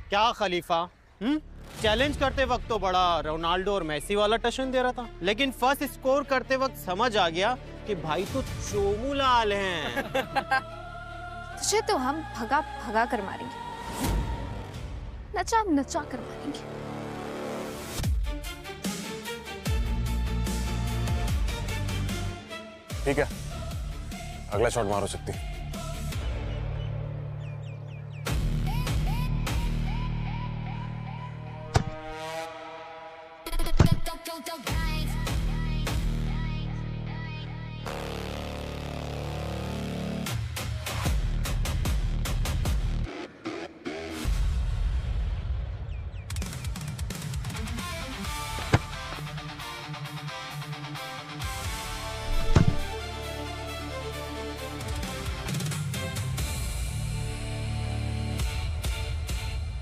क्या खलीफा, चैलेंज करते वक्त तो बड़ा रोनाल्डो और मेसी वाला टशन दे रहा था, लेकिन फर्स्ट स्कोर करते वक्त समझ आ गया कि भाई तो चोमू लाल हैं। तुझे तो हम भगा भगा कर मारेंगे, नचा नचा कर मारेंगे। ठीक है, अगला शॉट मारो सकती।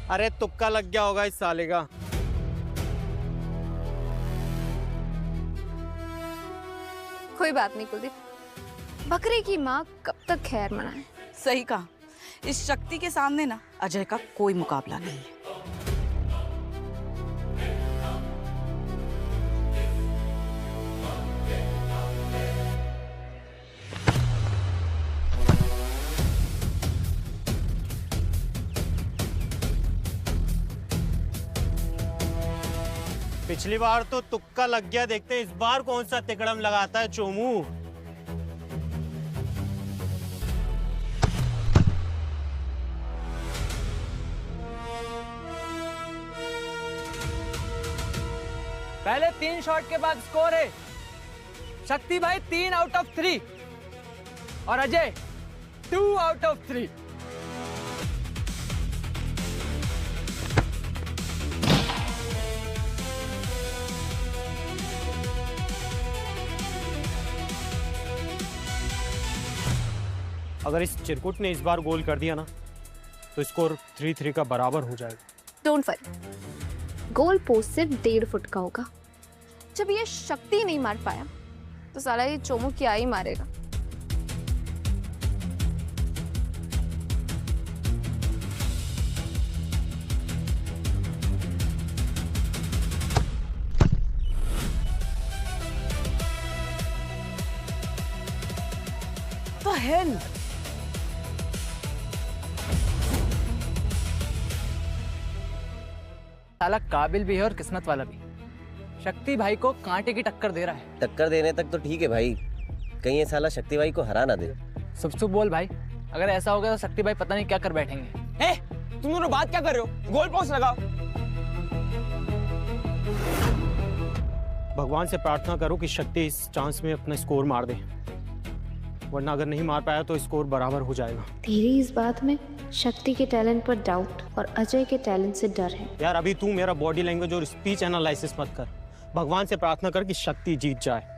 अरे तुक्का लग गया होगा इस साले का। कोई बात नहीं कुलदीप, बकरे की माँ कब तक खैर मनाए। सही कहा, इस शक्ति के सामने ना अजय का कोई मुकाबला नहीं है। पिछली बार तो तुक्का लग गया, देखते हैं इस बार कौन सा तिकड़म लगाता है चोमू। पहले 3 शॉट के बाद स्कोर है शक्ति भाई 3 आउट ऑफ 3 और अजय 2 आउट ऑफ 3। अगर इस चिरकुट ने इस बार गोल कर दिया ना तो स्कोर 3-3 का बराबर हो जाएगा। डोंट वरी, गोल पोस्ट सिर्फ 1.5 फुट का होगा। जब ये शक्ति नहीं मार पाया तो साला ये चोमू क्या ही मारेगा। The hell? साला काबिल भी है और किस्मत वाला भी। शक्ति भाई को कांटे की टक्कर दे रहा है। टक्कर देने तक तो ठीक है भाई, कहीं ये साला शक्ति भाई को हरा ना दे। सुब बोल भाई, अगर ऐसा हो गया तो शक्ति भाई पता नहीं क्या कर बैठेंगे। तुम दोनों बात क्या कर रहे हो? गोल पोस्ट लगाओ। भगवान से प्रार्थना करो कि शक्ति इस चांस में अपना स्कोर मार दे, वरना अगर नहीं मार पाया तो स्कोर बराबर हो जाएगा। तेरी इस बात में शक्ति के टैलेंट पर डाउट और अजय के टैलेंट से डर है। यार अभी तू मेरा बॉडी लैंग्वेज और स्पीच एनालिसिस मत कर, भगवान से प्रार्थना कर कि शक्ति जीत जाए।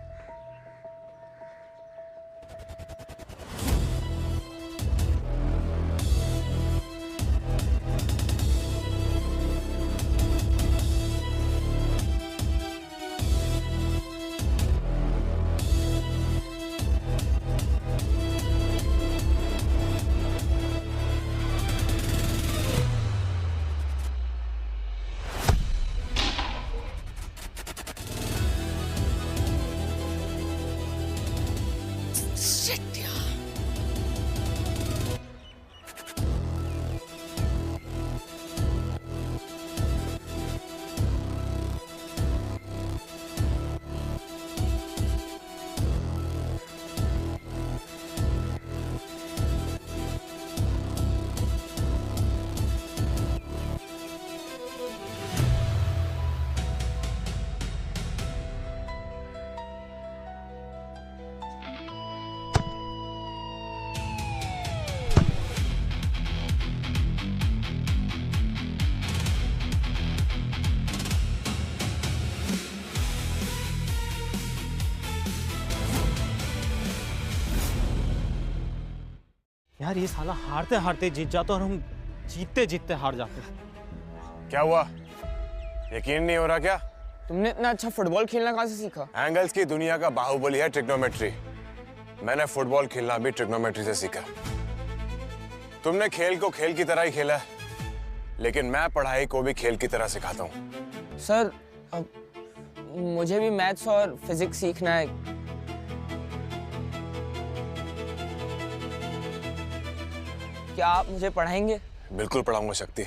यार ये साला हारते हारते जीत जाता और हम जीतते जीतते हार जाते। क्या हुआ, यकीन नहीं हो रहा क्या? तुमने इतना अच्छा फुटबॉल खेलना कहाँ से सीखा? एंगल्स की दुनिया का बाहुबली है ट्रिग्नोमेट्री। मैंने फुटबॉल खेलना भी ट्रिग्नोमेट्री से सीखा। तुमने खेल को खेल की तरह ही खेला है, लेकिन मैं पढ़ाई को भी खेल की तरह सिखाता हूँ। सर मुझे भी मैथ्स और फिजिक्स सीखना है। क्या आप मुझे पढ़ाएंगे? बिल्कुल पढ़ाऊंगा शक्ति,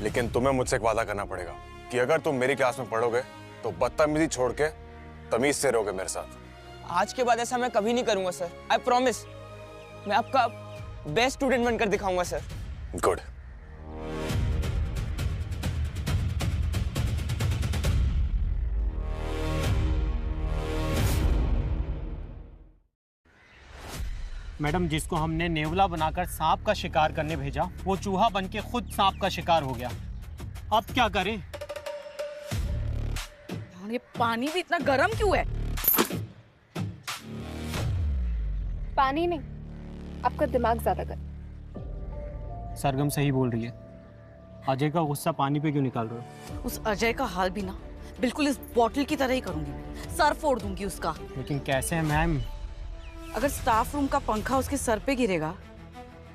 लेकिन तुम्हें मुझसे एक वादा करना पड़ेगा कि अगर तुम मेरी क्लास में पढ़ोगे तो बदतमीजी छोड़ के तमीज से रहोगे मेरे साथ। आज के बाद ऐसा मैं कभी नहीं करूंगा सर, आई प्रॉमिस। मैं आपका बेस्ट स्टूडेंट बनकर दिखाऊंगा सर। गुड। मैडम, जिसको हमने नेवला बनाकर सांप का शिकार करने भेजा, वो चूहा बन के खुद सांप का शिकार हो गया। अब क्या करें? ये पानी भी इतना गर्म क्यों है? पानी नहीं, आपका दिमाग ज्यादा गर्म। सरगम सही बोल रही है। अजय का गुस्सा पानी पे क्यों निकाल रहे हो? उस अजय का हाल भी ना बिल्कुल इस बॉटल की तरह ही करूंगी मैं। सर फोड़ दूंगी उसका। लेकिन कैसे मैम? अगर स्टाफ रूम का पंखा उसके सर पे गिरेगा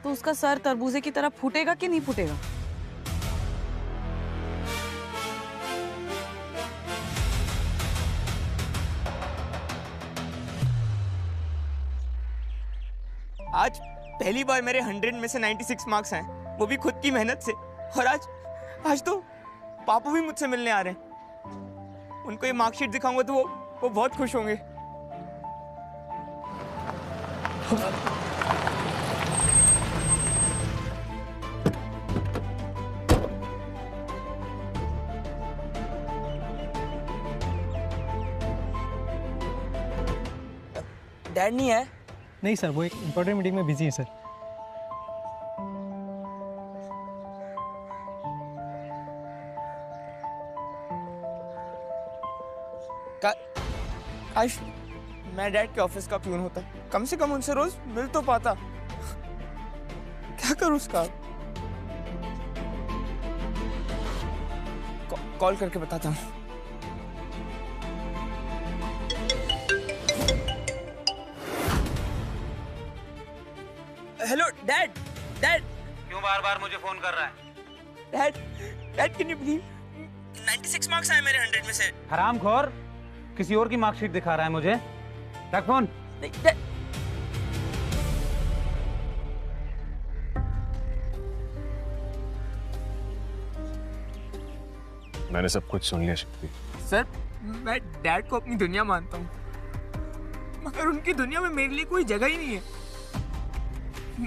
तो उसका सर तरबूजे की तरह फूटेगा कि नहीं फूटेगा? आज पहली बार मेरे 100 में से 96 मार्क्स आए, वो भी खुद की मेहनत से। और आज तो पापू भी मुझसे मिलने आ रहे हैं। उनको ये मार्कशीट दिखाऊंगा तो वो बहुत खुश होंगे। डैड नहीं है? नहीं सर, वो एक इम्पोर्टेंट मीटिंग में बिजी है सर। काश मैं डैड के ऑफिस का प्यून होता, कम से कम उनसे रोज मिल तो पाता। क्या करूं उसका? कॉल करके बताता हूँ। Hello dad. डैड क्यों बार बार मुझे फोन कर रहा है? Dad can you believe 96 marks आए मेरे 100 में से। हरामखोर, किसी और की मार्कशीट दिखा रहा है मुझे। रख फोन। मैंने सब कुछ सुन लिया शक्ति। सर मैं डैड को अपनी दुनिया मानता हूँ, मगर उनकी दुनिया में मेरे लिए कोई जगह ही नहीं है।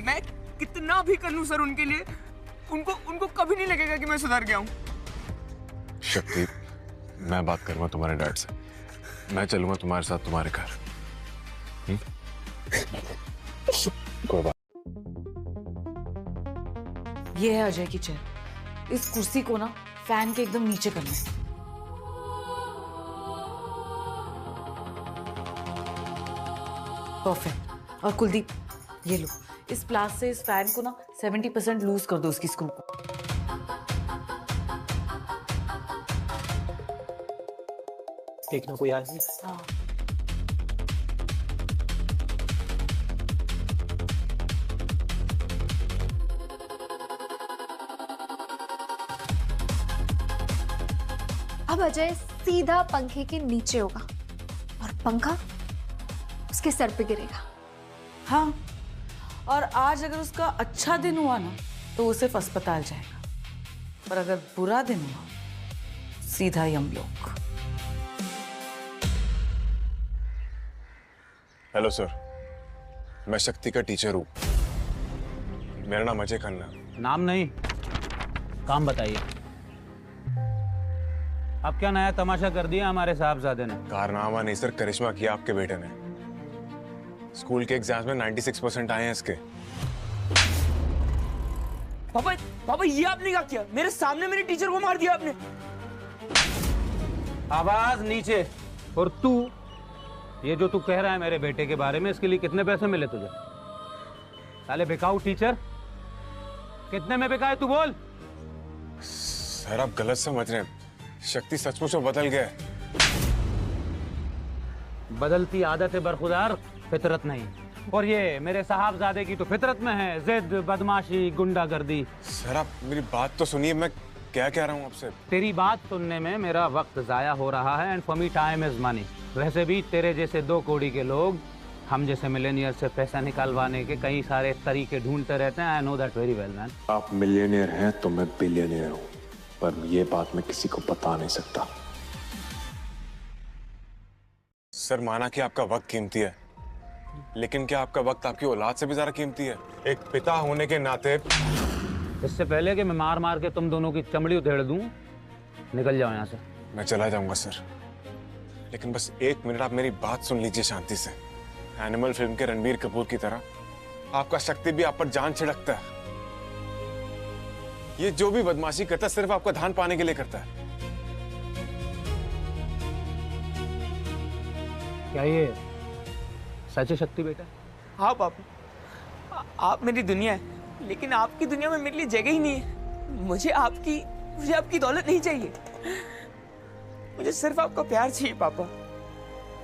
मैं कितना भी कर लूं सर उनके लिए, उनको कभी नहीं लगेगा कि मैं सुधर गया हूँ। शक्ति, मैं बात करूंगा तुम्हारे डैड से। मैं चलूंगा तुम्हारे साथ तुम्हारे घर। कोई बात। ये है अजय की चेयर। इस कुर्सी को ना फैन के एकदम नीचे करना है। परफेक्ट। और कुलदीप, ये लो, इस प्लास से इस फैन को ना 70% लूज कर दो उसकी स्क्रू को। देखना कोई आए। हाँ। अब अजय सीधा पंखे के नीचे होगा और पंखा उसके सर पे गिरेगा। हाँ, और आज अगर उसका अच्छा दिन हुआ ना तो वो सिर्फ अस्पताल जाएगा, और अगर बुरा दिन हुआ सीधा यमलोक। हेलो सर, मैं शक्ति का टीचर हूँ। मेरा नाम अजय खन्ना। नाम नहीं, काम बताइए। अब क्या नया तमाशा कर दिया हमारे साहबजादे ने? कारनामा नहीं सर, करिश्मा किया आपके बेटे ने। स्कूल के एग्जाम्स में 96% आए हैं इसके। पापा ये आपने क्या किया? मेरे सामने मेरे टीचर को मार दिया आपने। आवाज नीचे। और तू ये जो तू कह रहा है मेरे बेटे के बारे में, इसके लिए कितने पैसे मिले तुझे? साले बिकाऊ टीचर, कितने में बिका है तू बोल? सर आप गलत समझ रहे हैं, शक्ति सचमुच में बदल गया है। बदलती आदत है बरखुदार, फितरत नहीं। और ये मेरे साहबजादे की तो फितरत में है, जिद, बदमाशी, गुंडागर्दी। सर आप मेरी बात तो सुनिए, मैं क्या कह रहा हूँ आपसे। तेरी बात सुनने में मेरा वक्त जाया हो रहा है, and for me time is money. वैसे भी तेरे जैसे 2 कौड़ी के लोग हम जैसे मिलेनियर से पैसा निकालवाने के कई सारे तरीके ढूंढते रहते हैं। I know that very well man. आप मिलियनियर हैं तो मैं बिलियनियर हूँ, पर ये बात मैं किसी को बता नहीं सकता। सर माना कि आपका वक्त कीमती है, लेकिन क्या आपका वक्त आपकी औलाद से भी ज्यादा कीमती है? एक पिता होने के नाते। इससे पहले कि मैं मार मार के तुम दोनों की चमड़ी उधेड़ दूं, निकल जाओ यहाँ से। मैं चला जाऊंगा सर, लेकिन बस 1 मिनट आप मेरी बात सुन लीजिए शांति से। एनिमल फिल्म के रणबीर कपूर की तरह आपका शक्ति भी आप पर जान छिड़कता है। ये जो भी बदमाशी करता है सिर्फ आपका धान पाने के लिए करता है। क्या ये सच है शक्ति बेटा? हाँ पापा, आप मेरी दुनिया है, लेकिन आपकी दुनिया में मेरे लिए जगह ही नहीं है। मुझे आपकी दौलत नहीं चाहिए। मुझे सिर्फ आपका प्यार चाहिए पापा,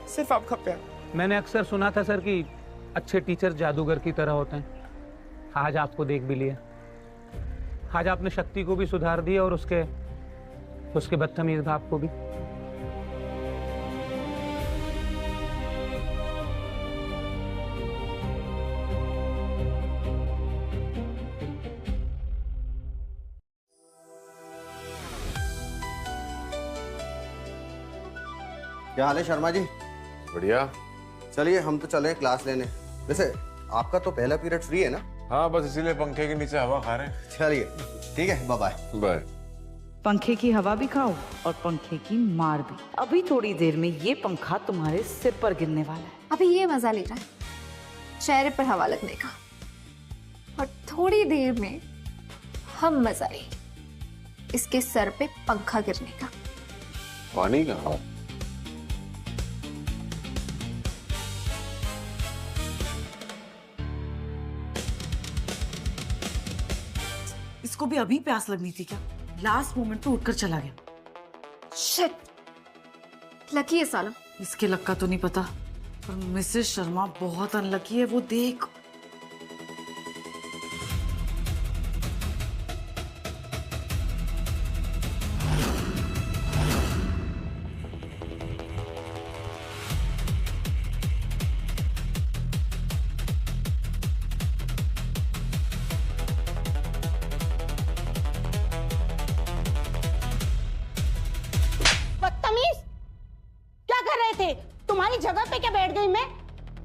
सिर्फ आपका प्यार। मैंने अक्सर सुना था सर कि अच्छे टीचर जादूगर की तरह होते हैं। आज आपको देख भी लिया। आज आपने शक्ति को भी सुधार दिया और उसके बदतमीज बाप को भी। क्या हाल है शर्मा जी? बढ़िया। चलिए हम तो चले क्लास लेने। वैसे आपका तो पहला पीरियड फ्री है ना? हाँ बस इसीलिए पंखे के नीचे हवा खा रहे हैं। चलिए ठीक है, बाय बाय। पंखे की हवा भी खाओ और पंखे की मार भी। अभी थोड़ी देर में ये पंखा तुम्हारे सिर पर गिरने वाला है। अभी ये मजा ले रहा है चेहरे पर हवा लगने का, और थोड़ी देर में हम मजा लेंगे इसके सर पे पंखा गिरने का। पानी का? इसको भी अभी प्यास लगनी थी क्या? लास्ट मोमेंट पे उठकर चला गया। शिट, लकी है साला। इसके लक का तो नहीं पता, पर मिसेस शर्मा बहुत अनलकी है। वो देख, तुम्हारी जगह पे क्या बैठ गई मैं?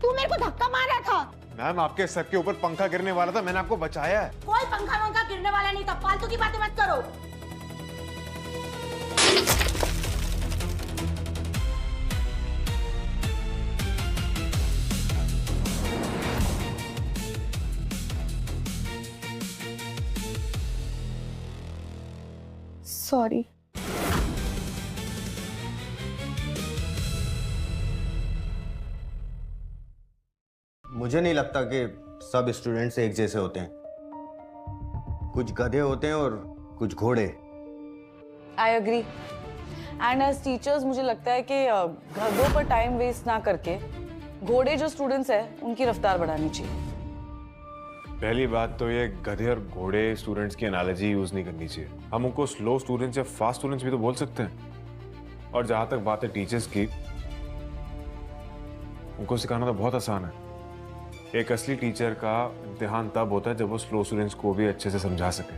तू मेरे को धक्का मार रहा था। मैम आपके सर के ऊपर पंखा गिरने वाला था, मैंने आपको बचाया है। कोई पंखा वंखा गिरने वाला नहीं था, फालतू की बातें मत करो। सॉरी। मुझे नहीं लगता कि सब स्टूडेंट्स एक जैसे होते हैं। कुछ गधे होते हैं और कुछ घोड़े। I agree. And as teachers मुझे लगता है कि गधों पर टाइम वेस्ट ना करके घोड़े जो स्टूडेंट्स हैं उनकी रफ्तार बढ़ानी चाहिए। पहली बात तो ये गधे और घोड़े स्टूडेंट्स की एनालॉजी यूज नहीं करनी चाहिए। हम उनको स्लो स्टूडेंट्स या फास्ट स्टूडेंट्स भी तो बोल सकते हैं। और जहां तक बात है टीचर्स की, उनको सिखाना तो बहुत आसान है। एक असली टीचर का इम्तिहान तब होता है जब वो स्लो स्टूडेंट्स को भी अच्छे से समझा सके।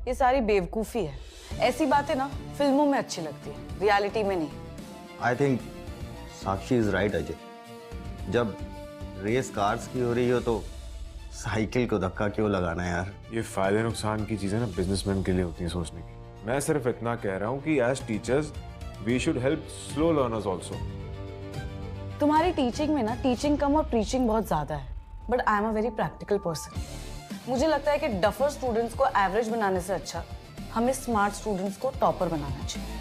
ये सारी बेवकूफी है। ऐसी बातें ना फिल्मों में अच्छी लगती है, रियलिटी में नहीं। I think Sakshi is right Ajay. जब रेस कार्स की हो रही हो तो साइकिल को धक्का क्यों लगाना यार? ये फायदे नुकसान की चीजें ना बिजनेसमैन के लिए होती हैं सोचने की। मैं सिर्फ इतना कह रहा हूँ कि as teachers we should help slow learners also. तुम्हारी टीचिंग में ना टीचिंग कम और प्रीचिंग बहुत ज्यादा है, but I am a very practical person. मुझे लगता है कि डफर स्टूडेंट्स को एवरेज बनाने से अच्छा हमें स्मार्ट स्टूडेंट्स को टॉपर बनाना चाहिए।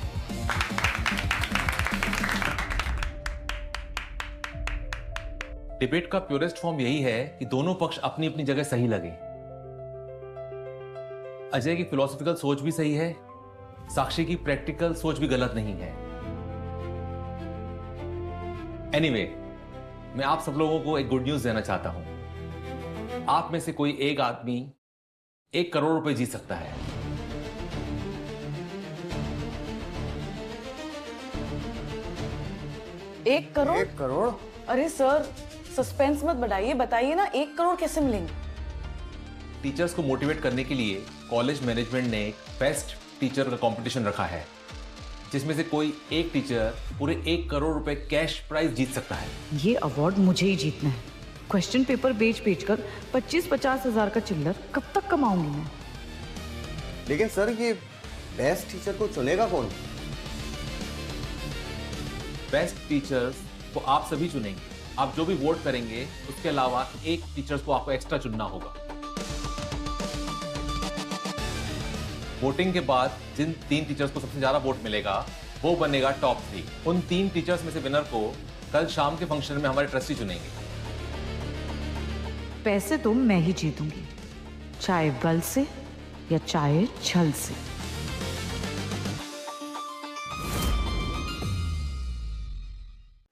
डिबेट का प्योरेस्ट फॉर्म यही है कि दोनों पक्ष अपनी अपनी जगह सही लगे। अजय की फिलोसॉफिकल सोच भी सही है, साक्षी की प्रैक्टिकल सोच भी गलत नहीं है। एनीवे, मैं आप सब लोगों को एक गुड न्यूज देना चाहता हूं। आप में से कोई एक आदमी 1 करोड़ रुपए जीत सकता है। एक करोड़? 1 करोड़? अरे सर, सस्पेंस मत बढ़ाइए, बताइए ना 1 करोड़ कैसे मिलेंगे? टीचर्स को मोटिवेट करने के लिए कॉलेज मैनेजमेंट ने बेस्ट टीचर का कंपटीशन रखा है, जिसमें से कोई एक टीचर पूरे 1 करोड़ रुपए कैश प्राइज जीत सकता है। ये अवार्ड मुझे ही जीतना है। क्वेश्चन पेपर बेच कर 25-50 हजार का चिल्लर कब तक कमाऊंगी मैं? लेकिन सर, ये बेस्ट टीचर को चुनेगा कौन? बेस्ट टीचर्स को आप सभी चुनेंगे। आप जो भी वोट करेंगे उसके अलावा एक टीचर्स को आपको एक्स्ट्रा चुनना होगा। वोटिंग के बाद जिन 3 टीचर्स को सबसे ज्यादा वोट मिलेगा वो बनेगा टॉप 3। उन 3 टीचर्स में से विनर को कल शाम के फंक्शन में हमारे ट्रस्टी चुनेंगे। पैसे तो मैं ही जीतूंगी, चाहे बल से या चाहे छल से।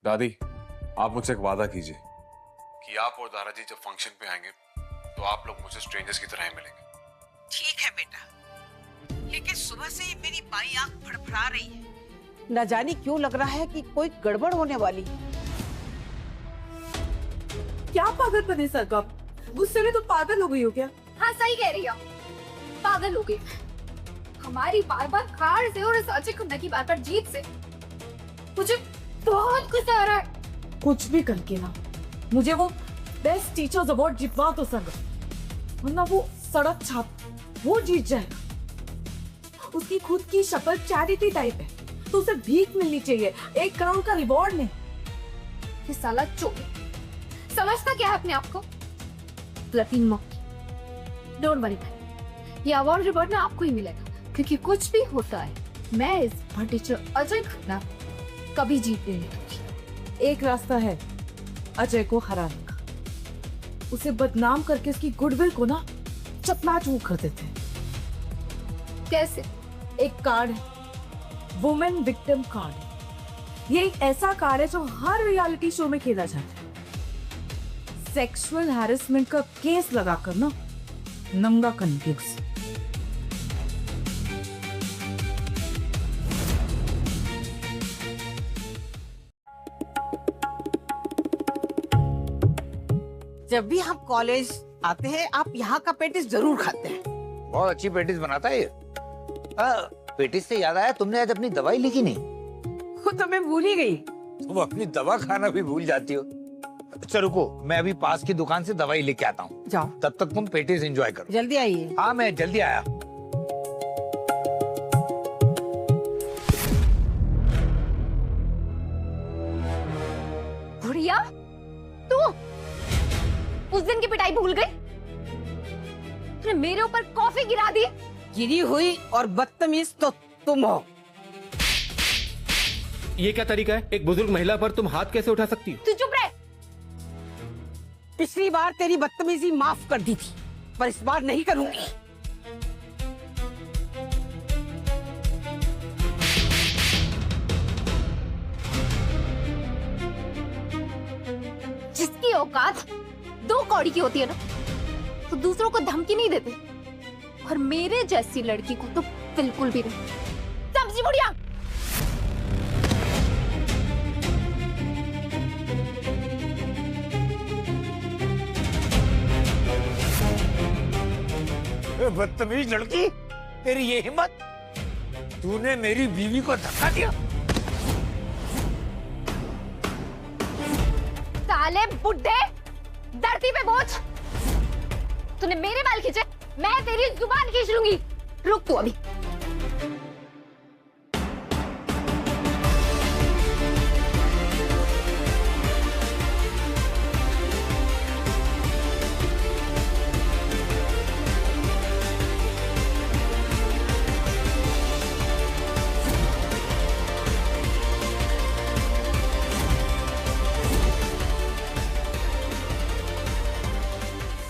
दादी, आप मुझसे एक वादा कीजिए कि आप और दादाजी जब फंक्शन पे आएंगे तो आप लोग मुझसे स्ट्रेंजर्स की तरह ही मिलेंगे। ठीक है बेटा, लेकिन सुबह से ही मेरी बाई आंख फड़फड़ा रही है। न जाने क्यों लग रहा है कि कोई गड़बड़ होने वाली है। क्या पागलपन है सरगम? गुस्से में तो पागल हो गई हो क्या? हाँ सही कह रही हो, पागल हो गई। हमारी बार बार हार से और इस अजय खन्ना की बार बार जीत से मुझे बहुत गुस्सा आ रहा है। कुछ भी करके ना मुझे वो बेस्ट टीचर्स अवार्ड जितवा दो सरगम, वरना वो सड़क छाप वो जीत जाएगा। उसकी खुद की शक्ल चैरिटी टाइप है, तो उसे भीख मिलनी चाहिए, 1 करोड़ का रिवॉर्ड नहीं। ये साला चोर समझता क्या है अपने आप को? Plotting mock. डोंट वरी, ये अवार्ड रिवॉर्ड ना आपको ही मिलेगा, क्योंकि कुछ भी होता है मैं इस टीचर अजय खन्ना कभी जीत नहीं दूंगी। एक रास्ता है अजय को हराने का, उसे बदनाम करके उसकी गुडविल को ना चकनाचूर कर देते हैं। कैसे? एक कार्ड है, वुमेन विक्टिम कार्ड। ये एक ऐसा कार्ड है जो हर रियलिटी शो में खेला जाता है। सेक्सुअल हैरेसमेंट का केस लगाकर ना नंगा करने उसे। जब भी हम कॉलेज आते हैं आप यहाँ का पेटिस जरूर खाते हैं। बहुत अच्छी पेटिस बनाता है ये। पेटिस से याद आया, तुमने आज अपनी दवाई ली कि नहीं? वो तो मैं भूल ही गई। तुम अपनी दवा खाना भी भूल जाती हो। अच्छा रुको, मैं अभी पास की दुकान से दवाई लेके आता हूँ। जाओ। तब तक तुम पेटिस एंजॉय करो। जल्दी आइए। हाँ मैं जल्दी आया। बुढ़िया, तू उस दिन की पिटाई भूल गई? तूने मेरे ऊपर कॉफी गिरा दी। गिरी हुई और बदतमीज तो तुम हो। ये क्या तरीका है? एक बुजुर्ग महिला पर तुम हाथ कैसे उठा सकती हो? तू चुप रह। पिछली बार तेरी बदतमीजी माफ कर दी थी, पर इस बार नहीं करूंगी। जिसकी औकात 2 कौड़ी की होती है ना, तो दूसरों को धमकी नहीं देते, और मेरे जैसी लड़की को तो बिल्कुल भी नहीं। समझी बुढ़िया? बदतमीज लड़की, तेरी ये हिम्मत! तूने मेरी बीवी को धक्का दिया। साले बुड्ढे, धरती पे बोझ। तूने मेरे बाल खींचे, मैं तेरी जुबान खींच लूंगी। रुक तू अभी।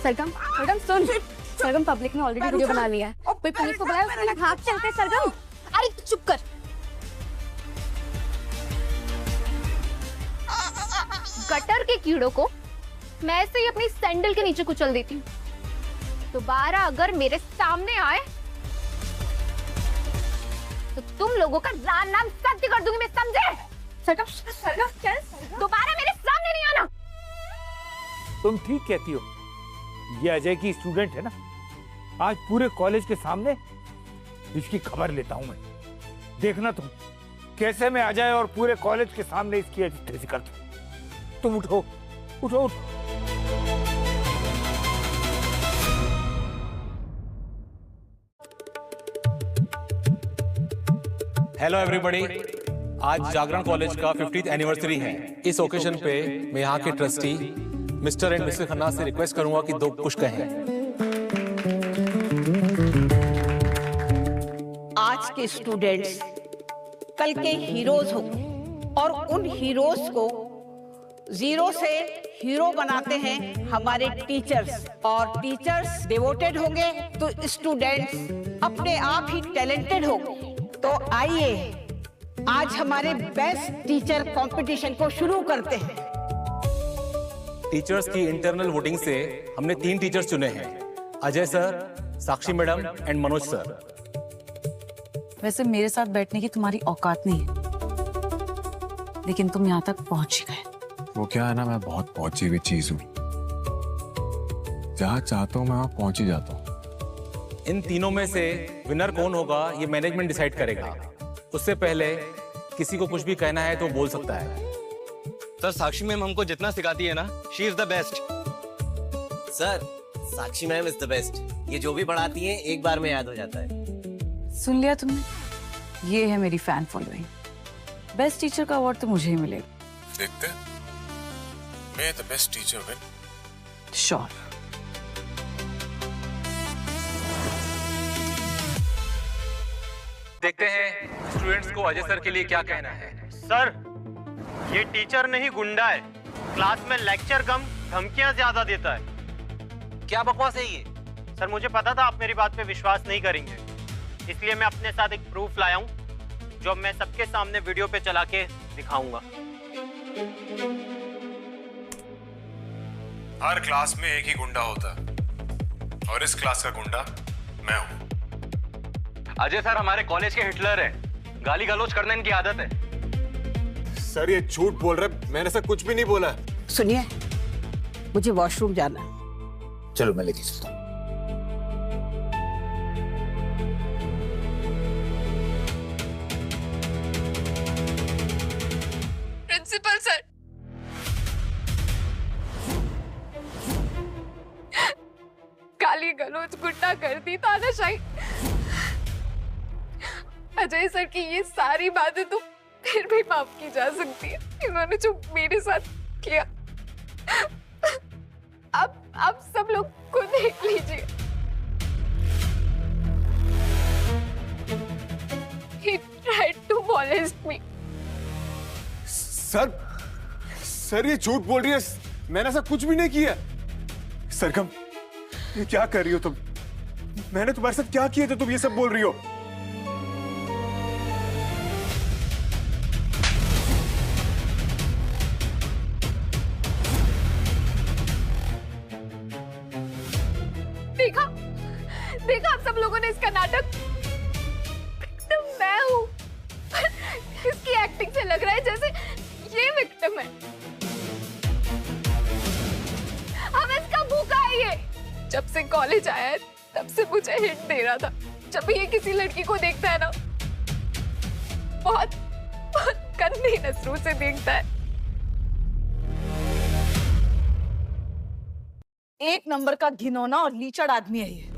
सरगम सरगम सुन, सरगम पब्लिक ने ऑलरेडी वीडियो बना लिया है, कोई पुलिस को बुलाया, उसके भाग चलते। सरगम अरे चुप कर। गटर के कीड़ों को मैं ऐसे ही अपनी सैंडल के नीचे कुचल देती हूँ। दोबारा अगर मेरे सामने आए तो तुम लोगों का नाम सत्य कर दूंगी मैं, समझे? सरगम सरगम चल, दोबारा मेरे सामने नहीं आना। तुम ठीक कहती हो, ये अजय की स्टूडेंट है ना, आज पूरे कॉलेज के सामने इसकी खबर लेता हूं मैं। देखना तुम कैसे मैं अजय और पूरे कॉलेज के सामने इसकी एजिटेशन करता हूं। तुम उठो उठो उठो। हेलो एवरीबॉडी, आज जागरण कॉलेज का 50th एनिवर्सरी है। इस ओकेजन पे मैं यहाँ के trustee mister and Mrs Khanna से रिक्वेस्ट करूंगा कि दो कुछ कहें। आज के स्टूडेंट्स कल के हीरोज होंगे और उन हीरोज को जीरो से हीरो बनाते हैं हमारे टीचर्स, और टीचर्स डिवोटेड होंगे तो स्टूडेंट्स अपने आप ही टैलेंटेड होंगे। तो आइए आज हमारे बेस्ट टीचर कंपटीशन को शुरू करते हैं। टीचर्स की इंटरनल वोटिंग से हमने 3 टीचर्स चुने हैं, Ajay sir, Sakshi madam and Manoj sir. वैसे मेरे साथ बैठने की तुम्हारी औकात नहीं है, लेकिन तुम यहाँ तक पहुंच ही गए। वो क्या है ना, मैं बहुत पहुंची हुई चीज हूँ, जहाँ चाहता हूँ मैं वहाँ पहुंच ही जाता हूँ। इन तीनों में से विनर कौन होगा ये मैनेजमेंट डिसाइड करेगा। उससे पहले किसी को कुछ भी कहना है तो बोल सकता है। सर साक्षी मैम हमको जितना सिखाती है ना, she is the best. Sir Sakshi ma'am is the best, ये जो भी पढ़ाती हैं एक बार में याद हो जाता है। सुन लिया तुमने, ये है मेरी फैन फॉलोइंग। बेस्ट टीचर का अवार्ड तो मुझे ही मिलेगा। देखते मैं the best teacher win. Sure. देखते हैं स्टूडेंट्स को अजय सर के लिए क्या कहना है। सर ये टीचर नहीं गुंडा है, क्लास में लेक्चर कम धमकियां ज्यादा देता है। क्या बकवास है ये? सर मुझे पता था आप मेरी बात पे विश्वास नहीं करेंगे, इसलिए मैं अपने साथ एक प्रूफ लाया हूँ जो मैं सबके सामने वीडियो पे चला के दिखाऊंगा। हर क्लास में एक ही गुंडा होता है और इस क्लास का गुंडा मैं हूँ। अजय सर हमारे कॉलेज के हिटलर हैं, गाली गलौज करना इनकी आदत है। सर ये झूठ बोल रहे, मैंने ऐसा कुछ भी नहीं बोला है। सुनिए, मुझे वॉशरूम जाना है। चलो मैं लेके चलता हूँ। प्रिंसिपल सर, गाली गलौज गुंडा कर दी, तानाशाही। अजय सर की ये सारी बातें तो फिर भी माफ की जा सकती है, इन्होंने जो मेरे साथ किया। अब सब लोग खुद देख लीजिए। He tried to molest me. Sir ये झूठ बोल रही है, मैंने ऐसा कुछ भी नहीं किया। सरगम ये क्या कर रही हो तुम? मैंने तुम्हारे साथ क्या किया था तुम ये सब बोल रही हो? देखा आप सब लोगों ने इसका नाटक। तो मैं हूँ, इसकी एक्टिंग से लग रहा है जैसे ये विक्टिम है। अब इसका भूखा है ये। जब से कॉलेज आया है तब से मुझे हिंट दे रहा था, जब भी ये किसी लड़की को देखता है ना, बहुत बहुत गंदी नजरों से देखता है। एक नंबर का घिनौना और लीचड़ आदमी है ये।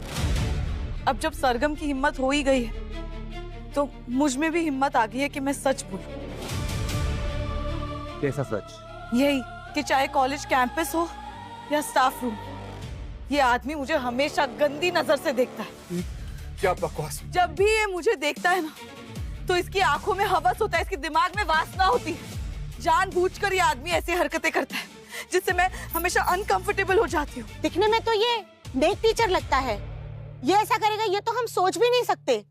अब जब सरगम की हिम्मत हो ही गई है तो मुझ में भी हिम्मत आ गई है कि मैं सच बोलूं। कैसा सच? यही कि चाहे कॉलेज कैंपस हो या स्टाफ रूम, ये आदमी मुझे हमेशा गंदी नजर से देखता है। क्या बकवास। जब भी ये मुझे देखता है ना तो इसकी आंखों में हवस होता है, इसके दिमाग में वासना होती है। जानबूझकर ये आदमी ऐसी हरकतें करता है जिससे मैं हमेशा अनकंफर्टेबल हो जाती हूँ। दिखने में तो ये नेक टीचर लगता है, ये ऐसा करेगा ये तो हम सोच भी नहीं सकते।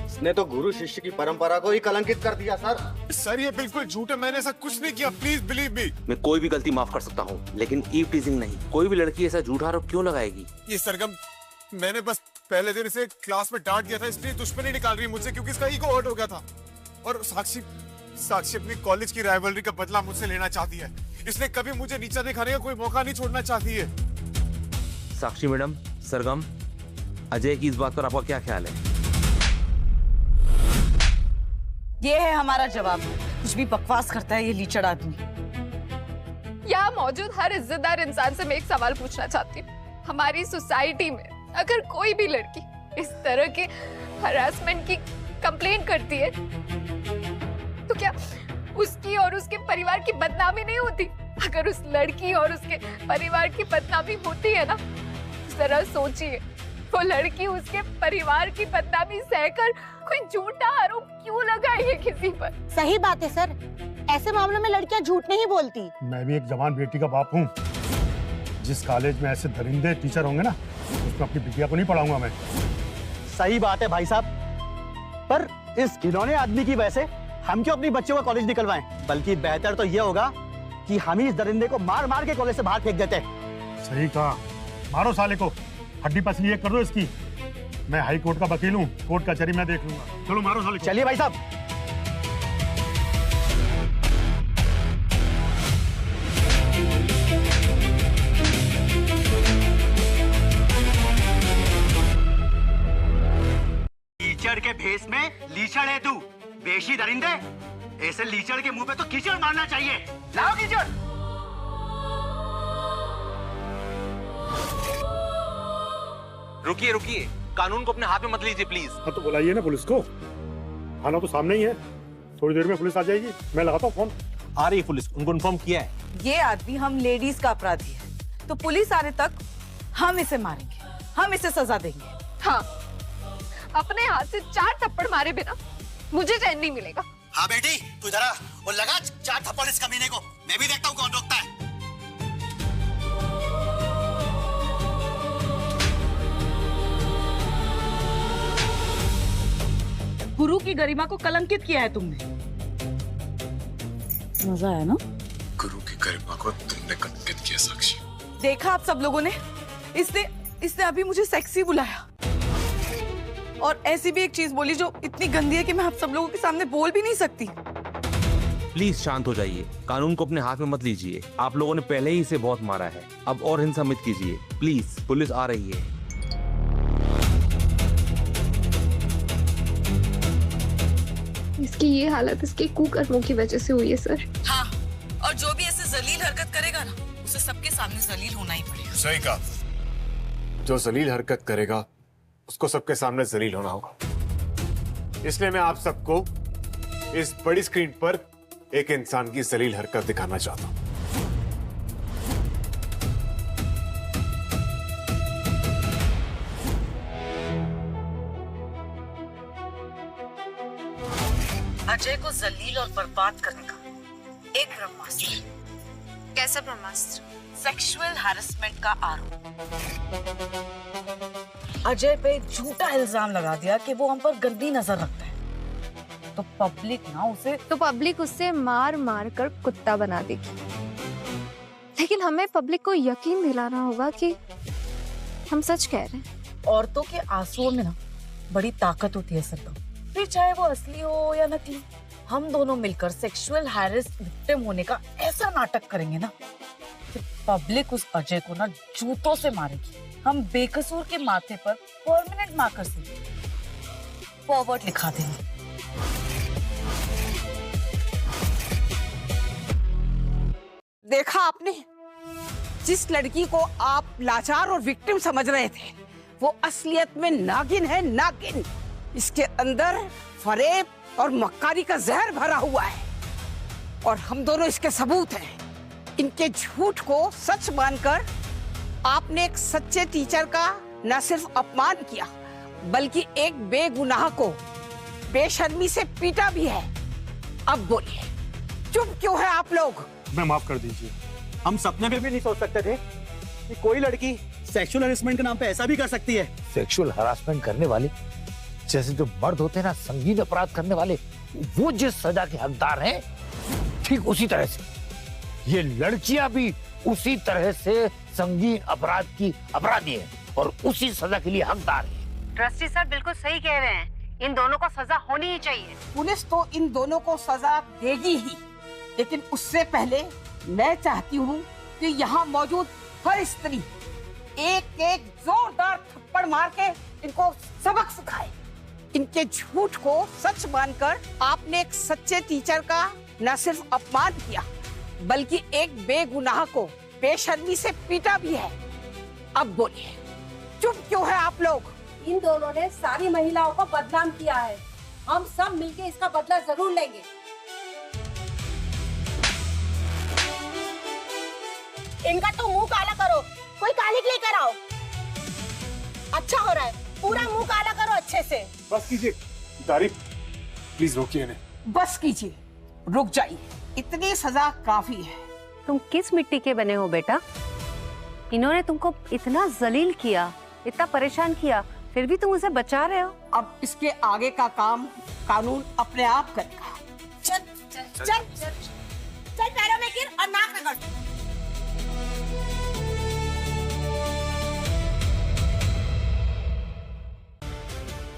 इसने तो गुरु शिष्य की परंपरा को ही कलंकित कर दिया सर। सर ये बिल्कुल झूठ है, मैंने ऐसा कुछ नहीं किया, प्लीज बिलीव मी। मैं कोई भी गलती माफ कर सकता हूँ, लेकिन ईव टीजिंग नहीं। कोई भी लड़की ऐसा झूठा आरोप क्यों लगाएगी? ये सरगम, मैंने बस पहले दिन इसे क्लास में डांट दिया था, इसलिए दुश्मनी निकाल रही है मुझसे क्योंकि इसका ईगो हर्ट हो गया था। और साक्षी अपनी कॉलेज की राइवलरी का बदला मुझसे लेना चाहती है, इसलिए कभी मुझे नीचा दिखाने का कोई मौका नहीं छोड़ना चाहती है। साक्षी मैडम, सरगम, अजय की इस बात पर आपका क्या ख्याल है? ये है हमारा जवाब। कुछ भी बकवास करता है ये लीचड़ आदमी। यहाँ मौजूद हर इज्जतदार इंसान से मैं एक सवाल पूछना चाहती हूँ। हमारी सोसाइटी में अगर कोई भी लड़की इस तरह के हरासमेंट की कंप्लेंट करती है तो क्या उसकी और उसके परिवार की बदनामी नहीं होती? अगर उस लड़की और उसके परिवार की बदनामी होती है ना, जरा सोचिए वो लड़की उसके परिवार की बदनामी सहकर कोई झूठा आरोप क्यों लगाएगी किसी पर? सही बात है सर, ऐसे मामलों में लड़कियां झूठ नहीं बोलती। मैं भी एक जवान बेटी का बाप हूँ। जिस कॉलेज में ऐसे दरिंदे टीचर होंगे ना, उसमें अपनी बिटिया को नहीं पढ़ाऊंगा मैं। सही बात है भाई साहब, पर इस घिनौने आदमी की वजह से हम क्यों अपनी बच्चों का कॉलेज निकलवाएं? बल्कि बेहतर तो ये होगा कि हम ही इस दरिंदे को मार मार के कॉलेज से बाहर फेंक देते हैं। सही कहा, मारो साले को, हड्डी पसली एक कर दो इसकी। मैं हाई कोर्ट का वकील हूँ, कोर्ट कचहरी में देख लूंगा। चलो मारो साले को। चलिए भाई साहब। कीचड़ के भेस में लीचड़ है तू, बेशी दरिंदे। ऐसे लीचड़ के मुंह पे तो कीचड़ मारना चाहिए। लाओ कीचड़। रुकिए रुकिए, कानून को अपने हाथ में मत लीजिए प्लीज। हाँ तो बुलाइए ना पुलिस को, आना तो सामने ही है। थोड़ी देर में पुलिस आ जाएगी, मैं लगाता हूँ फोन। आ रही पुलिस, उनको इन्फॉर्म किया है। ये आदमी हम लेडीज का अपराधी है, तो पुलिस आने तक हम इसे मारेंगे, हम इसे सजा देंगे। हाँ, अपने हाथ से 4 थप्पड़ मारे बिना मुझे चैन नहीं मिलेगा। हाँ बेटी, तू इधर आ और लगा 4 थप्पड़ इस कमीने को। मैं भी देखता हूँ कौन रोकता है। गुरु की गरिमा को कलंकित किया है तुमने। मजा आया ना? गुरु की गरिमा को तुमने कलंकित किया साक्षी। देखा आप सब लोगों ने, इसने अभी मुझे सेक्सी बुलाया और ऐसी भी एक चीज बोली जो इतनी गंदी है कि मैं आप सब लोगों के सामने बोल भी नहीं सकती। प्लीज शांत हो जाइए, कानून को अपने हाथ में मत लीजिए। आप लोगों ने पहले ही इसे बहुत मारा है, अब और हिंसा मत कीजिए प्लीज। पुलिस आ रही है। इसकी ये हालत इसके कुकर्मों की वजह से हुई है सर। हाँ, और जो भी ऐसे जलील हरकत करेगा ना, उसे सबके सामने जलील होना ही पड़ेगा। सही कहा, जो जलील हरकत करेगा उसको सबके सामने जलील होना होगा। इसलिए मैं आप सबको इस बड़ी स्क्रीन पर एक इंसान की जलील हरकत दिखाना चाहता हूं। अजय को जलील और बर्बाद करने का एक ब्रह्मास्त्र। कैसा ब्रह्मास्त्र? सेक्सुअल हैरेसमेंट का आरोप। अजय पे झूठा इल्जाम लगा दिया कि वो हम पर गंदी नजर रखता है, तो पब्लिक उससे मार मार कर कुत्ता बना देगी। लेकिन हमें पब्लिक को यकीन दिलाना होगा कि हम सच कह रहे हैं। औरतों के आंसुओं में ना बड़ी ताकत होती है सरगम, फिर चाहे वो असली हो या नकली। हम दोनों मिलकर सेक्सुअल हैरेस विक्टिम होने का ऐसा नाटक करेंगे ना कि पब्लिक उस अजय को ना जूतों से मारेगी। हम बेकसूर के माथे पर परमानेंट मार्कर से फॉरवर्ड लिखा देंगे। देखा आपने, जिस लड़की को आप लाचार और विक्टिम समझ रहे थे, वो असलियत में नागिन है, नागिन। इसके अंदर फरेब और मक्कारी का जहर भरा हुआ है, और हम दोनों इसके सबूत हैं। इनके झूठ को सच मानकर आपने एक सच्चे टीचर का न सिर्फ अपमान किया, बल्कि एक बेगुनाह को बेशर्मी से पीटा भी है। अब बोलिए, चुप क्यों है आप लोग? मैं माफ कर दीजिए, हम सपने में भी नहीं सोच सकते थे कि कोई लड़की सेक्सुअल हरासमेंट के नाम पे ऐसा भी कर सकती है। सेक्सुअल हरासमेंट करने वाले जैसे जो मर्द होते हैं ना, संगीन अपराध करने वाले, वो जिस सजा के हकदार हैं, ठीक उसी तरह से ये लड़कियां भी उसी तरह से संगीन अपराध की अपराधी है और उसी सजा के लिए हकदार है। ट्रस्टी सर बिल्कुल सही कह रहे हैं, इन दोनों को सजा होनी ही चाहिए। पुलिस तो इन दोनों को सजा देगी ही, लेकिन उससे पहले मैं चाहती हूँ कि यहाँ मौजूद हर स्त्री एक एक जोरदार थप्पड़ मार के इनको सबक सिखाए। इनके झूठ को सच मानकर आपने एक सच्चे टीचर का न सिर्फ अपमान किया, बल्कि एक बेगुनाह को बेशर्मी से पीटा भी है। अब बोलिए, चुप क्यों है आप लोग? इन दोनों ने सारी महिलाओं को बदनाम किया है, हम सब मिलके इसका बदला जरूर लेंगे। इनका तो मुंह काला करो, कोई कालिक लेकर आओ। अच्छा हो रहा है, पूरा मुंह काला करो अच्छे से। बस कीजिए तारीफ, प्लीज रोकिए इन्हें। बस कीजिए, रुक जाइए, इतनी सजा काफी है। तुम किस मिट्टी के बने हो बेटा? इन्होंने तुमको इतना जलील किया, इतना परेशान किया, फिर भी तुम उसे बचा रहे हो। अब इसके आगे का काम कानून अपने आप करेगा। चल चल चल चल, चल पैरों में गिर और नाक रगड़।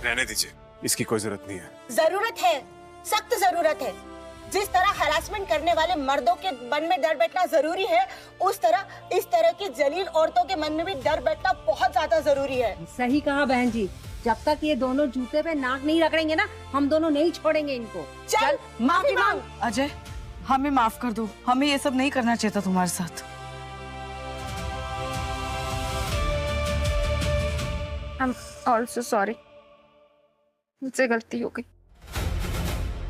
रहने दीजिए, इसकी कोई जरूरत नहीं है। जरूरत है, सख्त जरूरत है। जिस तरह हरासमेंट करने वाले मर्दों के मन में डर बैठना जरूरी है, उस तरह इस तरह की जलील औरतों के मन में भी डर बैठना बहुत ज्यादा जरूरी है। सही कहा बहन जी, जब तक ये दोनों जूते पे नाक नहीं रगड़ेंगे ना, हम दोनों नहीं छोड़ेंगे इनको। चल माफी मांग। अजय, हमें माफ कर दो, हमें ये सब नहीं करना चाहिए था तुम्हारे साथ। I'm also sorry, मुझसे गलती हो गई।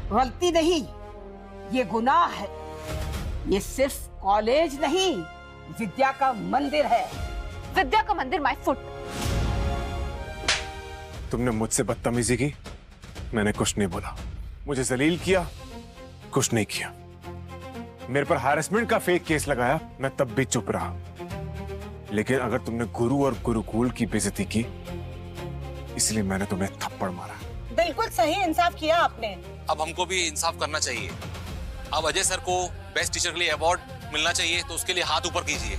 गलती नहीं, ये गुनाह है। ये सिर्फ कॉलेज नहीं, विद्या का मंदिर है। विद्या का मंदिर माय फुट। तुमने मुझसे बदतमीजी की, मैंने कुछ नहीं बोला। मुझे जलील किया, कुछ नहीं किया। मेरे पर हैरेसमेंट का फेक केस लगाया, मैं तब भी चुप रहा। लेकिन अगर तुमने गुरु और गुरुकुल की बेइज्जती की, इसलिए मैंने तुम्हें थप्पड़ मारा। बिल्कुल सही इंसाफ किया आपने। अब हमको भी इंसाफ करना चाहिए। अब अजय सर को बेस्ट टीचर के लिए अवार्ड मिलना चाहिए, तो उसके लिए हाथ ऊपर कीजिए।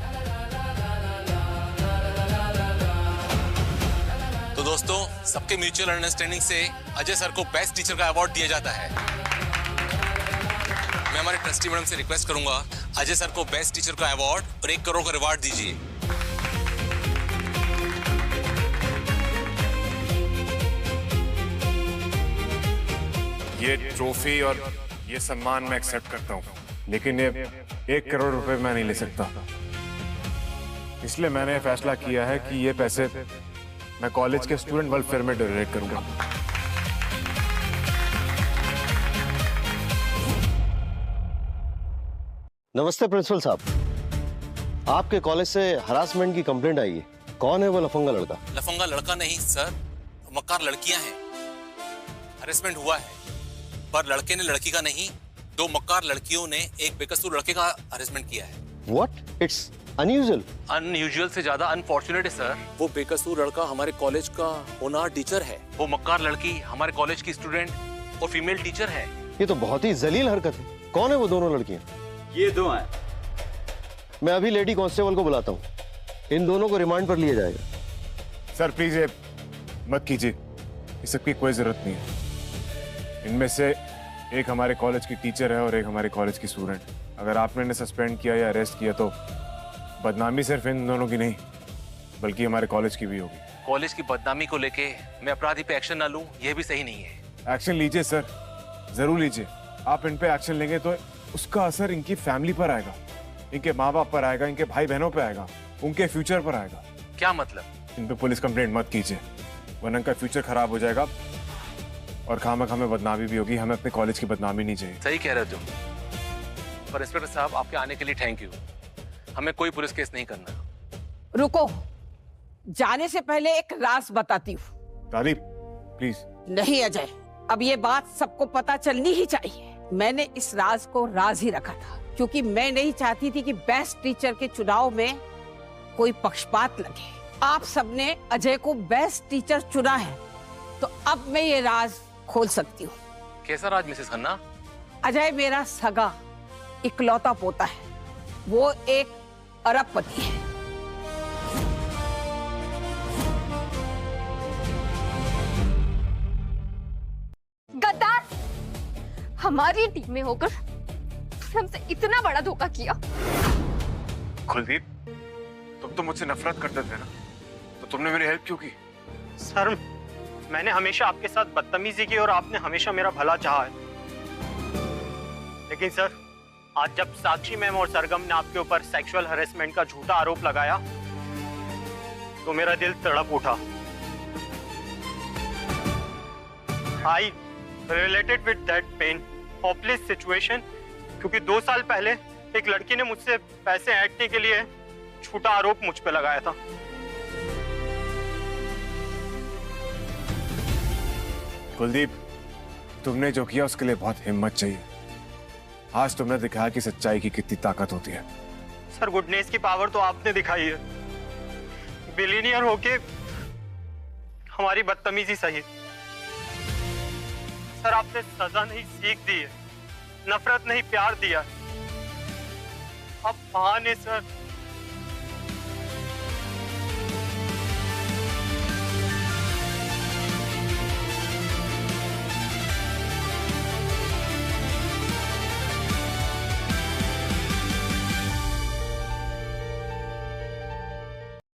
तो दोस्तों, सबके म्यूचुअल अंडरस्टैंडिंग से अजय सर को बेस्ट टीचर का अवार्ड दिया जाता है। मैं हमारे ट्रस्टी मैडम से रिक्वेस्ट करूंगा, अजय सर को बेस्ट टीचर का अवार्ड और 1 करोड़ का रिवार्ड दीजिए। ये ट्रॉफी और ये सम्मान मैं एक्सेप्ट करता हूँ, लेकिन ये 1 करोड़ रुपए मैं नहीं ले सकता। इसलिए मैंने फैसला किया है कि ये पैसे मैं कॉलेज के स्टूडेंट वेलफेयर में डोनेट करूंगा। नमस्ते प्रिंसिपल साहब, आपके कॉलेज से हरासमेंट की कंप्लेंट आई है। कौन है वो लफंगा लड़का? लफंगा लड़का नहीं सर, मक्कार लड़कियां हैं। हरेसमेंट हुआ है, पर लड़के ने लड़की का नहीं, 2 मक्कार लड़कियों ने एक बेकसूर लड़के का हरेसमेंट किया है। What? It's unusual. अनयूजुअल से ज्यादा अनफॉर्चुनेट है सर। वो बेकसूर लड़का हमारे कॉलेज का होनहार टीचर है। वो मक्कार लड़की हमारे कॉलेज की स्टूडेंट और फीमेल टीचर है। ये तो बहुत ही जलील हरकत है। कौन है वो दोनों लड़कियां? ये 2 हैं। मैं अभी लेडी कांस्टेबल को बुलाता हूँ, इन दोनों को रिमांड पर लिया जाएगा। सर प्लीज ये मत कीजिए, इस सबकी कोई जरूरत नहीं है। इनमें से एक हमारे कॉलेज की टीचर है और एक हमारे कॉलेज की स्टूडेंट। अगर आपने इन्हें सस्पेंड किया या अरेस्ट किया तो बदनामी सिर्फ इन दोनों की नहीं, बल्कि हमारे कॉलेज की भी होगी। कॉलेज की बदनामी को लेके मैं अपराधी पे एक्शन ना लूं, ये भी सही नहीं है। एक्शन लीजिए सर, जरूर लीजिए। आप इन पे एक्शन लेंगे तो उसका असर इनकी फैमिली पर आएगा, इनके माँ बाप पर आएगा, इनके भाई बहनों पर आएगा, उनके फ्यूचर पर आएगा। क्या मतलब? इन पे पुलिस कंप्लेंट मत कीजिए, वरना इनका फ्यूचर खराब हो जाएगा और खामखा हमें बदनामी भी होगी। हमें अपने कॉलेज की बदनामी नहीं चाहिए। सही कह रहे हो तुम। पर इंस्पेक्टर साहब, आपके आने के लिए थैंक यू। हमें कोई पुलिस केस नहीं करना। रुको, जाने से पहले एक राज बताती हूँ। तारीफ प्लीज। नहीं अजय, अब ये बात सबको पता चलनी ही चाहिए। मैंने इस राज को राज ही रखा था, क्योंकि मैं नहीं चाहती थी कि बेस्ट टीचर के चुनाव में कोई पक्षपात लगे। आप सबने अजय को बेस्ट टीचर चुना है, तो अब मैं ये राज खोल सकती हूँ। कैसा राज मिसेस खन्ना? अजय मेरा सगा इकलौता पोता है, वो एक अरबपति है। गद्दार, हमारी टीम में होकर तुमने हमसे इतना बड़ा धोखा किया। कुलदीप, तुम तो मुझसे नफरत करते थे ना, तो तुमने मेरी हेल्प क्यों की? सर, मैंने हमेशा आपके साथ बदतमीजी की और आपने हमेशा मेरा भला चाहा है। लेकिन सर, आज जब साक्षी मैम और सरगम ने आपके ऊपर सेक्सुअल हैरेसमेंट का झूठा आरोप लगाया, तो मेरा दिल तड़प उठा। I related with that pain, hopeless situation, क्योंकि 2 साल पहले एक लड़की ने मुझसे पैसे ऐंठने के लिए झूठा आरोप मुझ पे लगाया था। कुलदीप, तुमने जो किया उसके लिए बहुत हिम्मत चाहिए। आज तुमने दिखाया कि सच्चाई की कितनी ताकत होती है। सर, गुडनेस की पावर तो आपने दिखाई है। बिलियनियर होके हमारी बदतमीजी सही। सर, आपने सजा नहीं सीख दी है, नफरत नहीं प्यार दिया। अब महान है sir.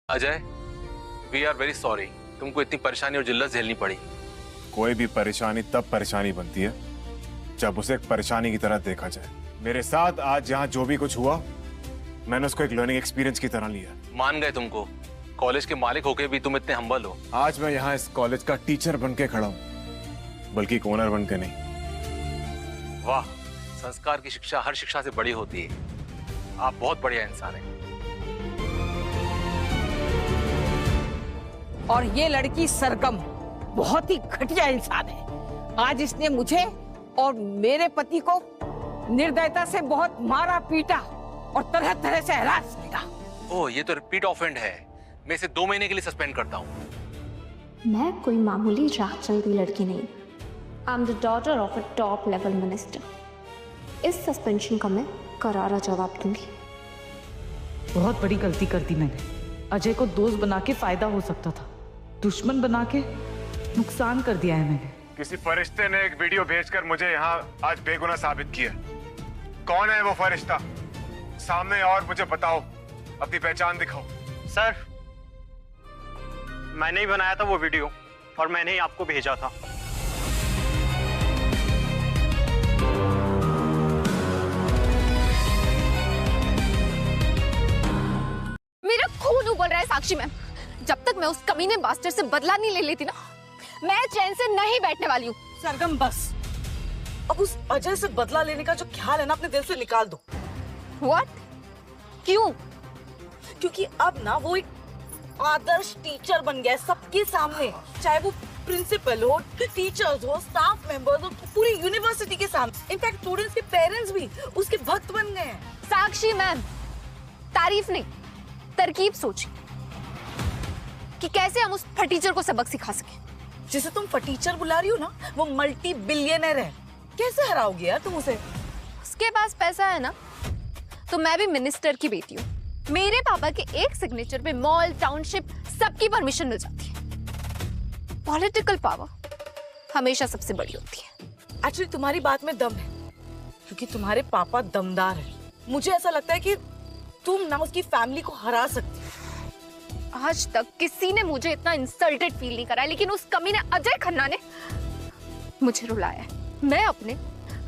Ajay, we are very sorry, तुमको इतनी परेशानी और जिल्लत झेलनी पड़ी। कोई भी परेशानी तब परेशानी बनती है जब उसे एक परेशानी की तरह देखा जाए। मेरे साथ आज यहाँ जो भी कुछ हुआ, मैंने उसको एक लर्निंग एक्सपीरियंस की तरह लिया। मान गए तुमको, कॉलेज के मालिक होके भी तुम इतने हम्बल हो। आज मैं यहाँ इस कॉलेज का टीचर बन के खड़ा हूँ, बल्कि एक ओनर बन के नहीं। वाह, संस्कार की शिक्षा हर शिक्षा से बड़ी होती है। आप बहुत बढ़िया इंसान हैं। और ये लड़की सरगम बहुत ही घटिया इंसान है। आज इसने मुझे और मेरे पति को निर्दयता से बहुत मारा पीटा और तरह तरह से हरास किया। ओह, ये तो रिपीट ऑफेंड है। मैं इसे 2 महीने के लिए सस्पेंड करता हूँ। मैं कोई मामूली राह चलती लड़की नहीं। I am the daughter of a top level minister. इस सस्पेंशन का मैं करारा जवाब दूंगी। बहुत बड़ी गलती कर दी मैंने। अजय को दोस्त बना के फायदा हो सकता था, दुश्मन बना के नुकसान कर दिया है मैंने। किसी फरिश्ते ने एक वीडियो भेजकर मुझे यहाँ आज बेगुनाह साबित किया। कौन है वो फरिश्ता? सामने और मुझे बताओ, अपनी पहचान दिखाओ। सर, मैंने ही बनाया था वो वीडियो और मैंने ही आपको भेजा था। मेरा खून उबल रहा है साक्षी मैम। जब तक मैं उस कमीने बास्टर से बदला नहीं ले लेती ना, मैं चैन से नहीं बैठने वाली हूँ। सरगम बस, अब उस अजय से बदला लेने का जो ख्याल है ना, अपने दिल से निकाल दो। What? क्यों? क्योंकि अब ना वो एक आदर्श टीचर बन गया है सबके सामने, चाहे वो प्रिंसिपल हो, टीचर्स हो, स्टाफ मेंबर्स हो, पूरी यूनिवर्सिटी के सामने। इनफैक्ट स्टूडेंट्स के पेरेंट्स भी उसके भक्त बन गए हैं। साक्षी मैम, तारीफ नहीं, तरकीब सोची कि कैसे हम उस फटीचर को सबक सिखा सके। जिसे तुम फटीचर बुला रही हो ना, वो मल्टी बिलियनर है। कैसे हराओगे यार तुम उसे? उसके पास पैसा है ना, तो मैं भी मिनिस्टर की बेटी हूँ। मेरे पापा के एक सिग्नेचर पे मॉल, टाउनशिप सबकी परमिशन मिल जाती है। पॉलिटिकल पावर हमेशा सबसे बड़ी होती है। एक्चुअली तुम्हारी बात में दम है, क्योंकि तुम्हारे पापा दमदार है। मुझे ऐसा लगता है कि तुम ना उसकी फैमिली को हरा सकती हो। आज तक किसी ने मुझे इतना इंसल्टेड फील नहीं कराया, लेकिन उस कमीने अजय खन्ना ने मुझे रुलाया है। मैं अपने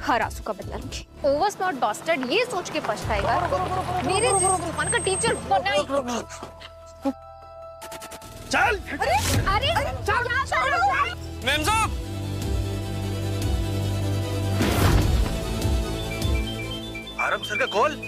हर आंसू का बदला लूंगी। ओवर स्मार्ट बास्टर्ड ये सोच के पछताएगा मेरे जिस का टीचर बनाई। चल। अरे मैम साहब, आरम सर का कॉल।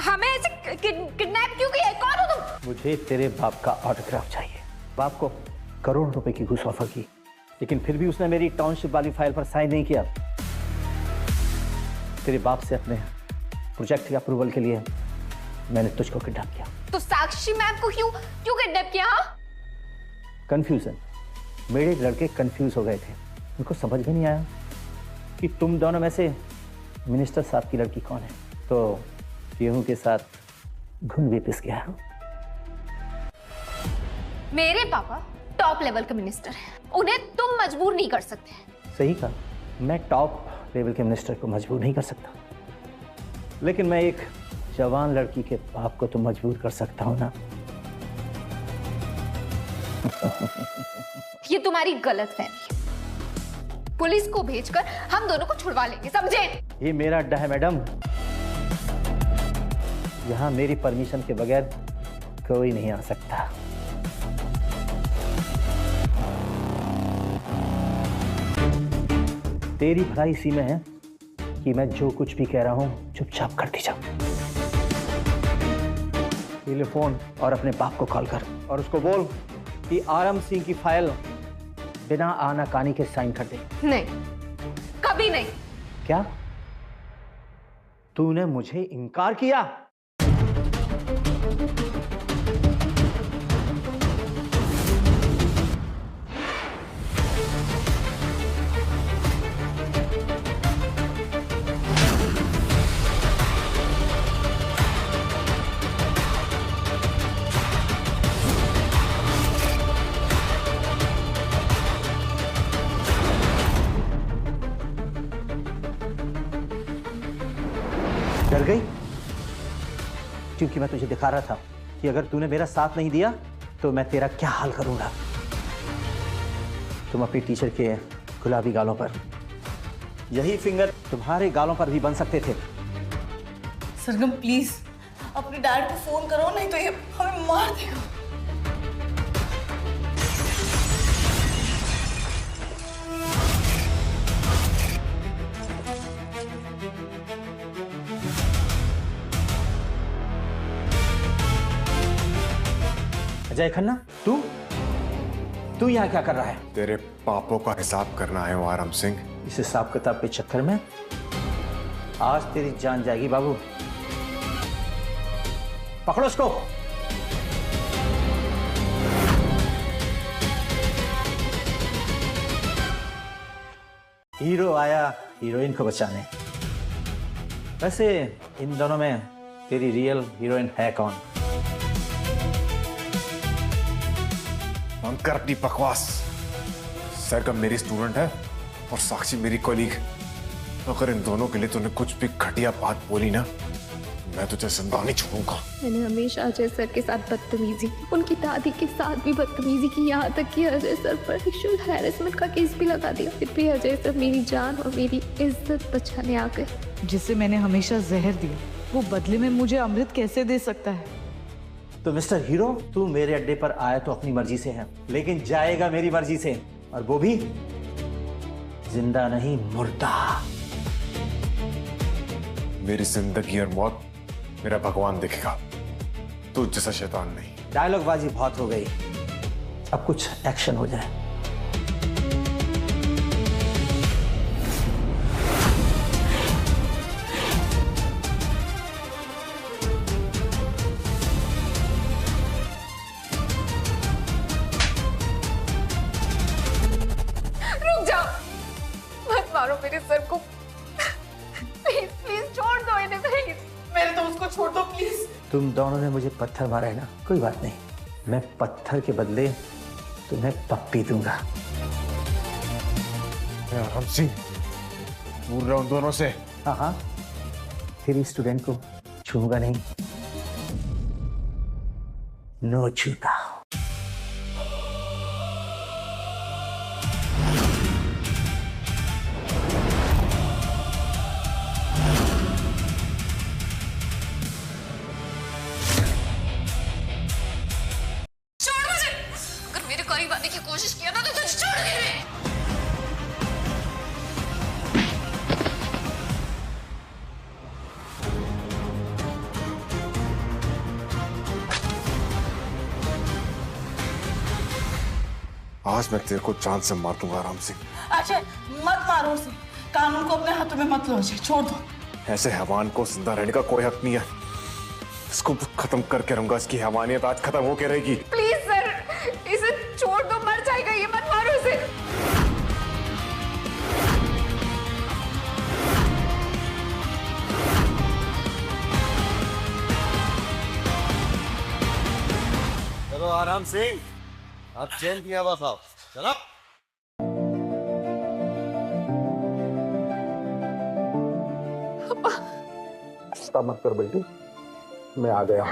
हमें ऐसे किडनैप क्यों किया? कौन हो तुम? मुझे तेरे बाप का ऑटोग्राफ चाहिए। बाप को करोड़ रुपए की घूस ऑफर की, लेकिन फिर भी उसने मेरी टाउनशिप वाली फाइल पर साइन नहीं किया। तेरे बाप से अपने प्रोजेक्ट के अप्रूवल के लिए मैंने तुझको किडनैप किया। तो साक्षी मैम को क्यों किडनैप किया? कंफ्यूजन। मेरे लड़के कंफ्यूज हो गए थे, उनको समझ में नहीं आया कि तुम दोनों में से मिनिस्टर साहब की लड़की कौन है, तो गेहूं के साथ घुन भी पिस गया। मेरे पापा टॉप लेवल के मिनिस्टर हैं, उन्हें तुम मजबूर नहीं कर सकते। सही कहा, मैं टॉप लेवल के मिनिस्टर को मजबूर नहीं कर सकता, लेकिन मैं एक जवान लड़की के बाप को तो मजबूर कर सकता हूं ना। ये तुम्हारी गलतफहमी है। पुलिस को भेजकर हम दोनों को छुड़वा लेंगे, समझे? ये मेरा अड्डा है मैडम, यहां मेरी परमिशन के बगैर कोई नहीं आ सकता। तेरी भलाई इसी में है कि मैं जो कुछ भी कह रहा हूं चुपचाप करती जा। टेलीफोन और अपने बाप को कॉल कर और उसको बोल कि आरम सिंह की फाइल बिना आनाकानी के साइन कर दे। नहीं, कभी नहीं। क्या तूने मुझे इनकार किया? डर गई? क्योंकि मैं तुझे दिखा रहा था कि अगर तूने मेरा साथ नहीं दिया तो मैं तेरा क्या हाल करूंगा। तुम अपनी टीचर के गुलाबी गालों पर, यही फिंगर तुम्हारे गालों पर भी बन सकते थे। सरगम प्लीज अपने डैड को फोन करो, नहीं तो ये हमें मार देगा। अजय खन्ना, तू यहाँ क्या कर रहा है? तेरे पापों का हिसाब करना है आरम सिंह। इस हिसाब किताब के चक्कर में आज तेरी जान जाएगी बाबू। पकड़ो उसको। हीरो आया हीरोइन को बचाने। वैसे इन दोनों में तेरी रियल हीरोइन है कौन? कर अपनी बकवास। सरगम मेरी स्टूडेंट है और साक्षी मेरी कॉलीग। अगर इन दोनों के लिए तूने कुछ भी घटिया बात बोली ना, मैं तुझे जिंदा नहीं छोड़ूंगा। मैंने हमेशा अजय सर के साथ बदतमीजी, उनकी दादी के साथ भी बदतमीजी की, यहाँ तक कि अजय सर पर सेक्सुअल हैरेसमेंट का केस भी लगा दिया। फिर भी अजय सर मेरी जान और मेरी इज्जत बचाने आ गए। जिसे मैंने हमेशा जहर दिया, वो बदले में मुझे अमृत कैसे दे सकता है? तो मिस्टर हीरो, तू मेरे अड्डे पर आया तो अपनी मर्जी से है, लेकिन जाएगा मेरी मर्जी से, और वो भी जिंदा नहीं, मुर्दा। मेरी जिंदगी और मौत मेरा भगवान देखेगा, तू जैसा शैतान नहीं। डायलॉग बाजी बहुत हो गई, अब कुछ एक्शन हो जाए। रुक जाओ, मत मारो मेरे सर को। प्लीज प्लीज छोड़ दो इन्हें, प्लीज। मेरे तो उसको छोड़ दो प्लीज। तुम दोनों ने मुझे पत्थर मारा है ना, कोई बात नहीं, मैं पत्थर के बदले तुम्हें पप्पी दूंगा। आरम सिंह, दूर रहो उन दोनों से। हाँ हाँ, तेरी स्टूडेंट को छूंगा नहीं, नो छूता। करीब आने की कोशिश किया ना तो तुझे छोड़ देंगे। आज मैं तेरे को जान से मार दूंगा आराम से। अजय मत मारो उसे, कानून को अपने हाथों में मत लो अजय, छोड़ दो। ऐसे हैवान को जिंदा रहने का कोई हक नहीं है। इसको खत्म करके रहूंगा, इसकी हैवानियत आज खत्म होके रहेगी। प्लीज सर, इसे छोड़ दो, मर जाएगा ये, मत मारो इसे। चलो आराम से, आप चैन की हवा खाओ। चलो। चिंता मत कर बेटी, मैं आ गया।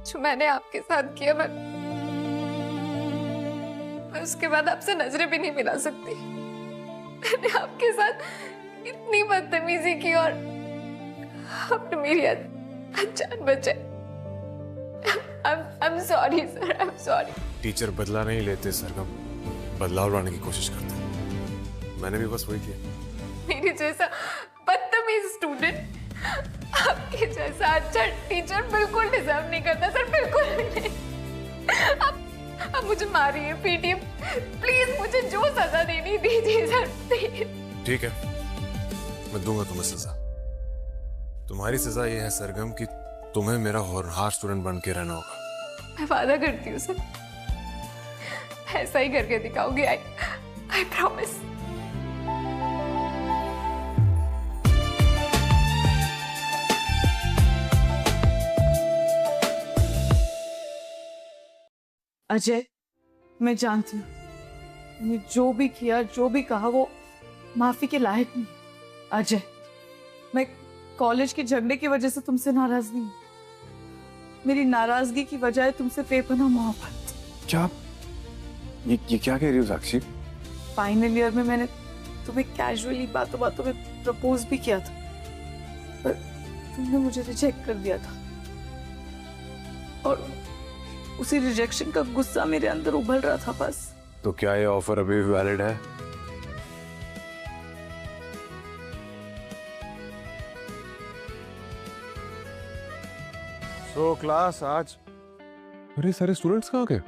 जो मैंने आपके साथ किया, मैं उसके बाद आपसे नजरें भी नहीं मिला सकती। मैंने आपके साथ इतनी बदतमीजी की और आपने मेरी जान बचाई। I'm sorry sir, I'm sorry। Teacher बदला नहीं लेते सरगम, बदलाव लाने की कोशिश करते हैं। मैंने भी बस वही किया। मेरे जैसा बदतमीज स्टूडेंट आपके जैसा अच्छा टीचर बिल्कुल डिजर्व नहीं करता सर, बिल्कुल नहीं। आप मुझे मारिए, पीटिए, प्लीज मुझे जो सजा देनी दीजिए सर, प्लीज। ठीक है, मैं दूंगा तुम्हें सजा। तुम्हारी सजा ये है सरगम कि तुम्हें मेरा होनहार स्टूडेंट बन के रहना होगा। मैं वादा करती हूँ सर, ऐसा ही करके दिखाऊंगी। I promise. अजय, मैं जानती हूँ मैंने जो भी किया, जो भी कहा, वो माफी के लायक नहीं। अजय, मैं कॉलेज के झगड़े की वजह से तुमसे नाराज नहीं हूँ। मेरी नाराजगी की वजह है तुमसे बेपनाह मोहब्बत। क्या ये क्या कह रही हो साक्षी? फाइनल ईयर में मैंने तुम्हें कैजुअली बातों बातों में प्रपोज भी किया था, पर तुमने मुझे रिजेक्ट कर दिया था और उसी रिजेक्शन का गुस्सा मेरे अंदर उबल रहा था बस। तो क्या ये ऑफर अभी भी वैलिड है? तो क्लास आज अरे सारे स्टूडेंट्स कहाँ गए?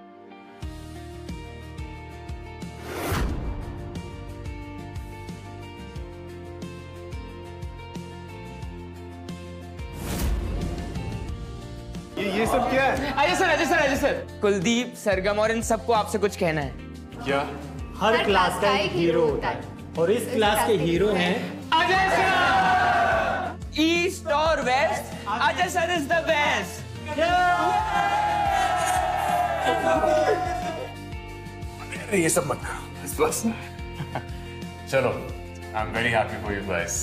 ये सब क्या है? अजय सर, कुलदीप, सरगम और इन सबको आपसे कुछ कहना है। क्या? हर क्लास का एक हीरो होता है और इस क्लास के हीरो हैं अजय सर। ईस्ट और west, Ajay sir is the best. ये सब मत करो बस। चलो, I am very happy for you guys.